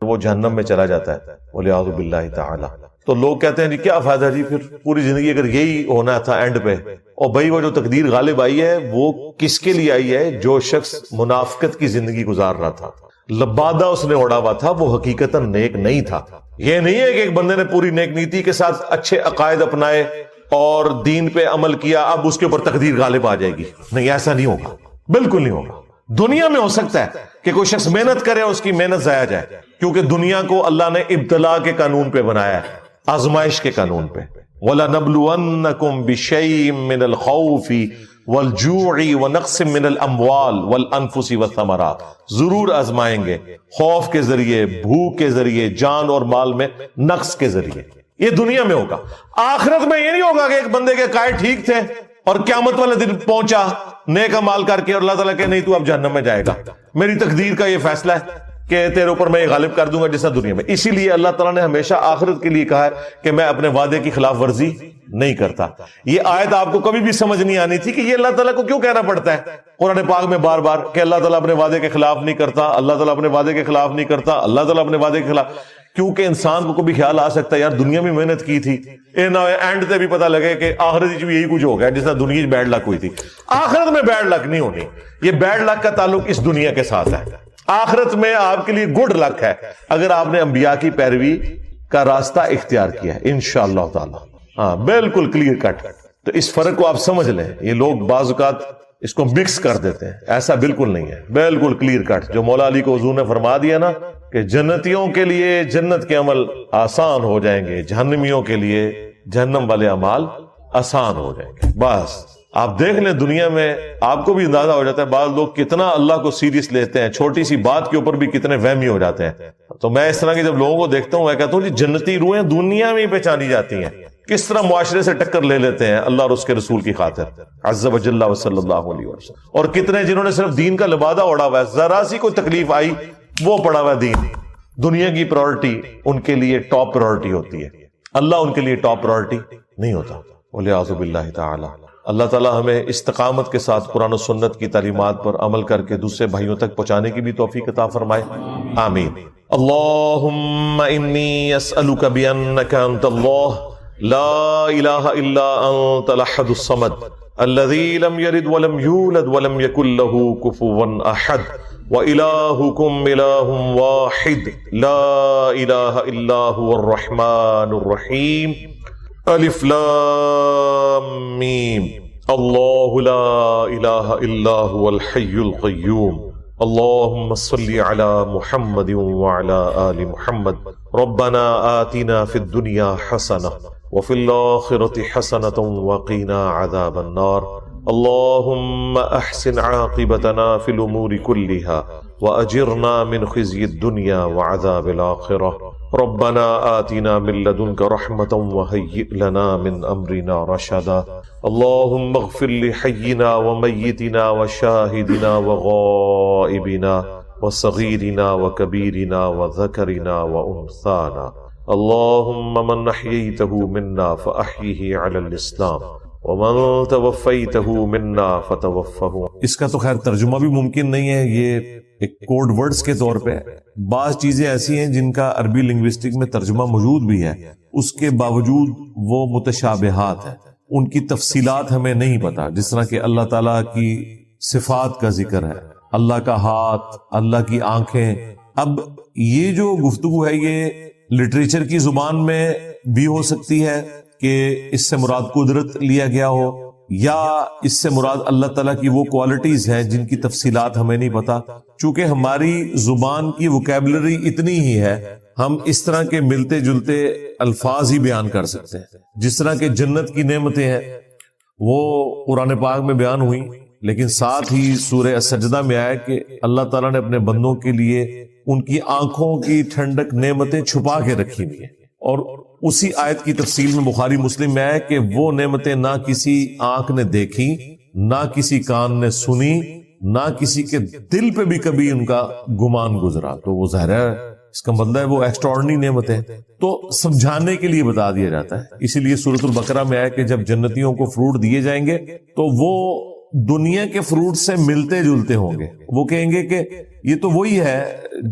وہ جہنم میں چلا جاتا ہے، والعیاذ باللہ تعالی۔ تو لوگ کہتے ہیں جی کیا فائدہ جی، پھر پوری زندگی اگر یہی ہونا تھا اینڈ پہ۔ اور بھائی وہ جو تقدیر غالب آئی ہے وہ کس کے لیے آئی ہے؟ جو شخص منافقت کی زندگی گزار رہا تھا، لبادہ اس نے اڑا ہوا تھا، وہ حقیقتاً نیک نہیں تھا۔ یہ نہیں ہے کہ ایک بندے نے پوری نیک نیتی کے ساتھ اچھے عقائد اپنائے اور دین پہ عمل کیا، اب اس کے اوپر تقدیر غالب آ جائے گی۔ نہیں، ایسا نہیں ہوگا، بالکل نہیں ہوگا۔ دنیا میں ہو سکتا ہے کہ کوئی شخص محنت کرے، اس کی محنت ضائع جائے، کیونکہ دنیا کو اللہ نے ابتلا کے قانون پہ بنایا ہے، آزمائش کے قانون پہ۔ وَلَنَبْلُوَنَّكُمْ بِشَيْءٍ مِّنَ الْخَوْفِ وَالْجُوعِ وَنَقْصٍ مِّنَ الْأَمْوَالِ وَالْأَنفُسِ وَالثَّمَرَاتِ، ضرور آزمائیں گے، خوف کے ذریعے، بھوک کے ذریعے، جان اور مال میں نقص کے ذریعے۔ یہ دنیا میں ہوگا۔ آخرت میں یہ نہیں ہوگا کہ ایک بندے کے عقائد ٹھیک تھے اور قیامت والے دن پہنچا نیک اعمال کر کے اور اللہ تعالیٰ کہ نہیں تو اب جہنم میں جائے گا، میری تقدیر کا یہ فیصلہ ہے کہ تیرے اوپر میں یہ غالب کر دوں گا جیسا دنیا میں۔ اسی لیے اللہ تعالیٰ نے ہمیشہ آخرت کے لیے کہا ہے کہ میں اپنے وعدے کی خلاف ورزی نہیں کرتا۔ یہ آیت آپ کو کبھی بھی سمجھ نہیں آنی تھی کہ یہ اللہ تعالیٰ کو کیوں کہنا پڑتا ہے قرآن پاک میں بار بار کہ اللہ تعالیٰ اپنے وعدے کے خلاف نہیں کرتا، اللہ تعالیٰ اپنے وعدے کے خلاف نہیں کرتا، اللہ تعالیٰ اپنے وعدے کے خلاف۔ کیونکہ انسان کو کبھی خیال آ سکتا ہے یار دنیا میں محنت کی تھی، اینڈ تے بھی پتہ لگے کہ آخرت میں یہی کچھ ہو گیا جس طرح دنیا میں بیڈ لک ہوئی تھی۔ آخرت میں بیڈ لک نہیں ہونی، یہ بیڈ لک کا تعلق اس دنیا کے ساتھ ہے۔ آخرت میں آپ کے لیے گڈ لک ہے اگر آپ نے انبیاء کی پیروی کا راستہ اختیار کیا ہے انشاءاللہ تعالی۔ ہاں بالکل کلیئر کٹ۔ تو اس فرق کو آپ سمجھ لیں. یہ لوگ بعض اوقات اس کو مکس کر دیتے ہیں، ایسا بالکل نہیں ہے، بالکل کلیئر کٹ. جو مولا علی کو حضور نے فرما دیا نا کہ جنتیوں کے لیے جنت کے عمل آسان ہو جائیں گے، جہنمیوں کے لیے جہنم والے اعمال آسان ہو جائیں گے. بس آپ دیکھ لیں دنیا میں آپ کو بھی اندازہ ہو جاتا ہے بعض لوگ کتنا اللہ کو سیریس لیتے ہیں، چھوٹی سی بات کے اوپر بھی کتنے وہمی ہو جاتے ہیں. تو میں اس طرح کے جب لوگوں کو دیکھتا ہوں میں کہتا ہوں جی جنتی روحیں دنیا میں ہی پہچانی جاتی ہیں، کس طرح معاشرے سے ٹکر لے لیتے ہیں اللہ اور اس کے رسول کی خاطر عز و جل و صلی اللہ علیہ وسلم. اور کتنے جنہوں نے صرف دین کا لبادہ اوڑا ہوا ہے، ذرا سی کوئی تکلیف آئی وہ پڑا ہوا دین. دنیا کی پرائورٹی ان کے لیے ٹاپ پرائورٹی ہوتی ہے، اللہ ان کے لیے ٹاپ پرائورٹی نہیں ہوتا. ولیعوذ باللہ تعالی. اللہ تعالی ہمیں استقامت کے ساتھ قرآن و سنت کی تعلیمات پر عمل کر کے دوسرے بھائیوں تک پہنچانے کی بھی توفیق عطا فرمائے. آمین. اللہم انی اسألک بانک انت اللہ لا الہ الا انت الاحد الصمد الذی لم یلد ولم یولد ولم یکن له کفوا احد وإلہکم الہ واحد لا الہ الا هو الرحمن الرحیم. الف لام میم. اللہ لا الہ الا هو الحی القیوم. اللہم صلی علی محمد وعلی آل محمد. ربنا آتنا فی الدنیا حسنہ وفی الآخرة حسنة وقنا عذاب النار. اللہم احسن عاقبتنا فی الامور كلها واجرنا من خزي الدنيا وعذاب الآخرة. ربنا آتنا من لدنك رحمة وهيئ لنا من أمرنا رشدا. اللهم اغفر لحينا وميتنا وشاهدنا وغائبنا وصغيرنا وكبيرنا وذكرنا وأنثانا. اللهم من أحييته منا فأحيه على الإسلام ومن توفيته منا فتوفه. اس کا تو خیر ترجمہ بھی ممکن نہیں ہے، یہ ایک کوڈ ورڈز کے طور پہ. بعض چیزیں ایسی ہیں جن کا عربی لنگوسٹک میں ترجمہ موجود بھی ہے، اس کے باوجود وہ متشابہات ہیں، ان کی تفصیلات ہمیں نہیں پتا. جس طرح کہ اللہ تعالیٰ کی صفات کا ذکر ہے، اللہ کا ہاتھ، اللہ کی آنکھیں. اب یہ جو گفتگو ہے یہ لٹریچر کی زبان میں بھی ہو سکتی ہے کہ اس سے مراد قدرت لیا گیا ہو، یا اس سے مراد اللہ تعالیٰ کی وہ کوالٹیز ہیں جن کی تفصیلات ہمیں نہیں پتا. چونکہ ہماری زبان کی ووکیبلری اتنی ہی ہے، ہم اس طرح کے ملتے جلتے الفاظ ہی بیان کر سکتے ہیں. جس طرح کہ جنت کی نعمتیں ہیں وہ قرآن پاک میں بیان ہوئی، لیکن ساتھ ہی سورہ السجدہ میں آیا کہ اللہ تعالیٰ نے اپنے بندوں کے لیے ان کی آنکھوں کی ٹھنڈک نعمتیں چھپا کے رکھی ہوئی ہیں. اور اسی آیت کی تفصیل میں بخاری مسلم میں ہے کہ وہ نعمتیں نہ کسی آنکھ نے دیکھی، نہ کسی کان نے سنی، نہ کسی کے دل پہ بھی کبھی ان کا گمان گزرا. تو وہ ظاہر ہے اس کا مطلب ہے وہ ایکسٹراڈنری نعمت ہے، تو سمجھانے کے لیے بتا دیا جاتا ہے. اسی لیے سورۃ البقرہ میں آیا کہ جب جنتیوں کو فروٹ دیے جائیں گے تو وہ دنیا کے فروٹ سے ملتے جلتے ہوں گے. وہ کہیں گے کہ یہ تو وہی ہے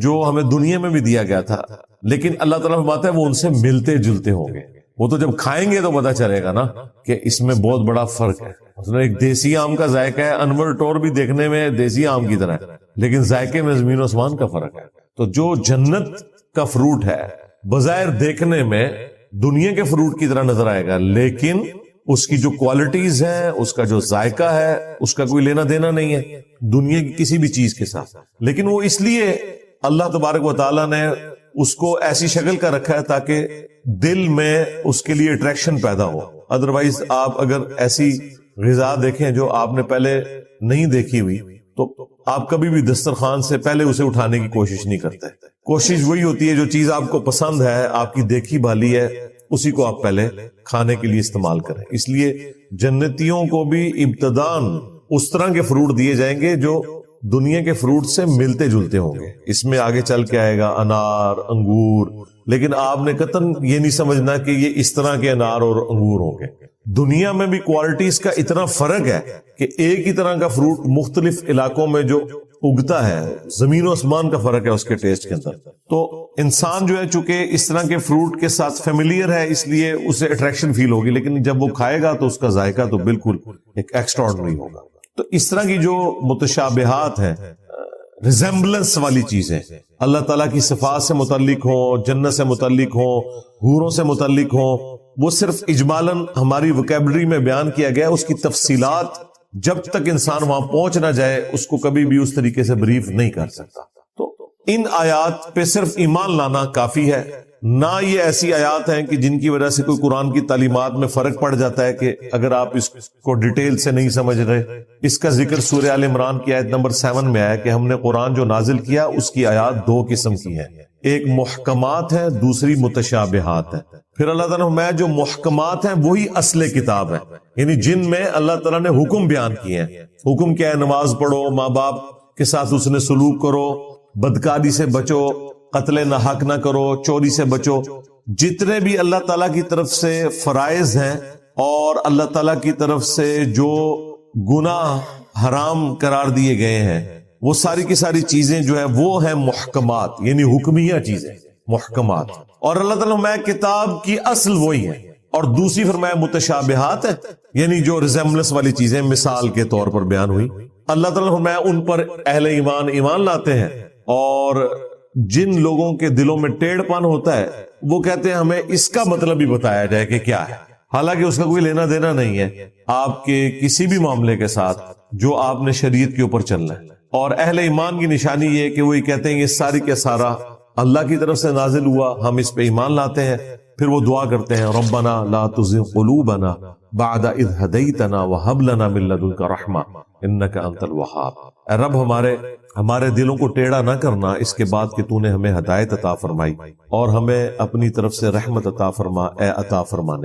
جو ہمیں دنیا میں بھی دیا گیا تھا، لیکن اللہ تعالیٰ فرماتا ہے وہ ان سے ملتے جلتے ہوں گے. وہ تو جب کھائیں گے تو پتا چلے گا نا کہ اس میں بہت بڑا فرق ہے. مثلا ایک دیسی آم کا ذائقہ ہے، انور ٹور بھی دیکھنے میں دیسی آم کی طرح ہے، لیکن ذائقے میں زمین و آسمان کا فرق ہے. تو جو جنت کا فروٹ ہے بظاہر دیکھنے میں دنیا کے فروٹ کی طرح نظر آئے گا، لیکن اس کی جو کوالٹیز ہیں، اس کا جو ذائقہ ہے، اس کا کوئی لینا دینا نہیں ہے دنیا کی کسی بھی چیز کے ساتھ. لیکن وہ اس لیے اللہ تبارک و تعالیٰ نے اس کو ایسی شکل کا رکھا ہے تاکہ دل میں اس کے لیے اٹریکشن پیدا ہو. ادروائز آپ اگر ایسی غذا دیکھیں جو آپ نے پہلے نہیں دیکھی ہوئی تو آپ کبھی بھی دسترخوان سے پہلے اسے اٹھانے کی کوشش نہیں کرتے. کوشش وہی ہوتی ہے جو چیز آپ کو پسند ہے، آپ کی دیکھی بھالی ہے، اسی کو آپ پہلے کھانے کے لیے استعمال کریں. اس لیے جنتیوں کو بھی ابتداً اس طرح کے فروٹ دیے جائیں گے جو دنیا کے فروٹ سے ملتے جلتے ہوں گے. اس میں آگے چل کے آئے گا انار، انگور، لیکن آپ نے قطعاً یہ نہیں سمجھنا کہ یہ اس طرح کے انار اور انگور ہوں گے. دنیا میں بھی کوالٹیز کا اتنا فرق ہے کہ ایک ہی طرح کا فروٹ مختلف علاقوں میں جو اگتا ہے، زمین و آسمان کا فرق ہے اس کے ٹیسٹ کے اندر. تو انسان جو ہے چونکہ اس طرح کے فروٹ کے ساتھ فیملیئر ہے، اس لیے اسے اٹریکشن فیل ہوگی، لیکن جب وہ کھائے گا تو اس کا ذائقہ تو بالکل ایک ایکسٹراڈنری ہوگا. تو اس طرح کی جو متشابہات ہیں، ریزمبلنس والی چیزیں اللہ تعالیٰ کی صفات سے متعلق ہوں، جنت سے متعلق ہوں، حوروں سے متعلق ہوں، وہ صرف اجمالاً ہماری وکیبلری میں بیان کیا گیا، اس کی تفصیلات جب تک انسان وہاں پہنچ نہ جائے اس کو کبھی بھی اس طریقے سے بریف نہیں کر سکتا۔ تو ان آیات پہ صرف ایمان لانا کافی ہے، نہ یہ ایسی آیات ہیں کہ جن کی وجہ سے کوئی قرآن کی تعلیمات میں فرق پڑ جاتا ہے کہ اگر آپ اس کو ڈیٹیل سے نہیں سمجھ رہے۔ اس کا ذکر سورہ آل عمران کی آیت نمبر 7 میں آیا کہ ہم نے قرآن جو نازل کیا اس کی آیات 2 قسم کی ہیں، ایک محکمات ہے، دوسری متشابہات ہے۔ پھر اللہ تعالیٰ میں جو محکمات ہیں وہی اصل کتاب ہے، یعنی جن میں اللہ تعالیٰ نے حکم بیان کیے ہیں۔ حکم کیا ہے؟ نماز پڑھو، ماں باپ کے ساتھ اس نے سلوک کرو، بدکاری سے بچو، قتل نہ حق نہ کرو، چوری سے بچو۔ جتنے بھی اللہ تعالیٰ کی طرف سے فرائض ہیں اور اللہ تعالیٰ کی طرف سے جو گناہ حرام قرار دیے گئے ہیں، وہ ساری کی ساری چیزیں جو ہیں وہ ہیں محکمات، یعنی حکمیہ چیزیں محکمات۔ اور اللہ تعالیٰ میں کتاب کی اصل وہی ہے، اور دوسری فرمایا متشابہات ہے، یعنی جو ریزمبلنس والی چیزیں مثال کے طور پر بیان ہوئی۔ اللہ تعالیٰ فرمایا ان پر اہل ایمان لاتے ہیں، اور جن لوگوں کے دلوں میں ٹیڑھ پن ہوتا ہے وہ کہتے ہیں ہمیں اس کا مطلب بھی بتایا جائے کہ کیا ہے، حالانکہ اس کا کوئی لینا دینا نہیں ہے آپ کے کسی بھی معاملے کے ساتھ جو آپ نے شریعت کے اوپر چلنا ہے۔ اور اہل ایمان کی نشانی یہ ہے کہ وہی کہتے ہیں یہ ساری کا سارا اللہ کی طرف سے نازل ہوا، ہم اس پہ ایمان لاتے ہیں۔ پھر وہ دعا کرتے ہیں ربنا لا تزغ قلوبنا بعد اذ ہدیتنا وہب لنا من لدنک رحمہ انک انت الوہاب۔ اے رب ہمارے دلوں کو ٹیڑھا نہ کرنا اس کے بعد کہ تو نے ہمیں ہدایت عطا فرمائی، اور ہمیں اپنی طرف سے رحمت عطا فرما، اے عطا فرمانے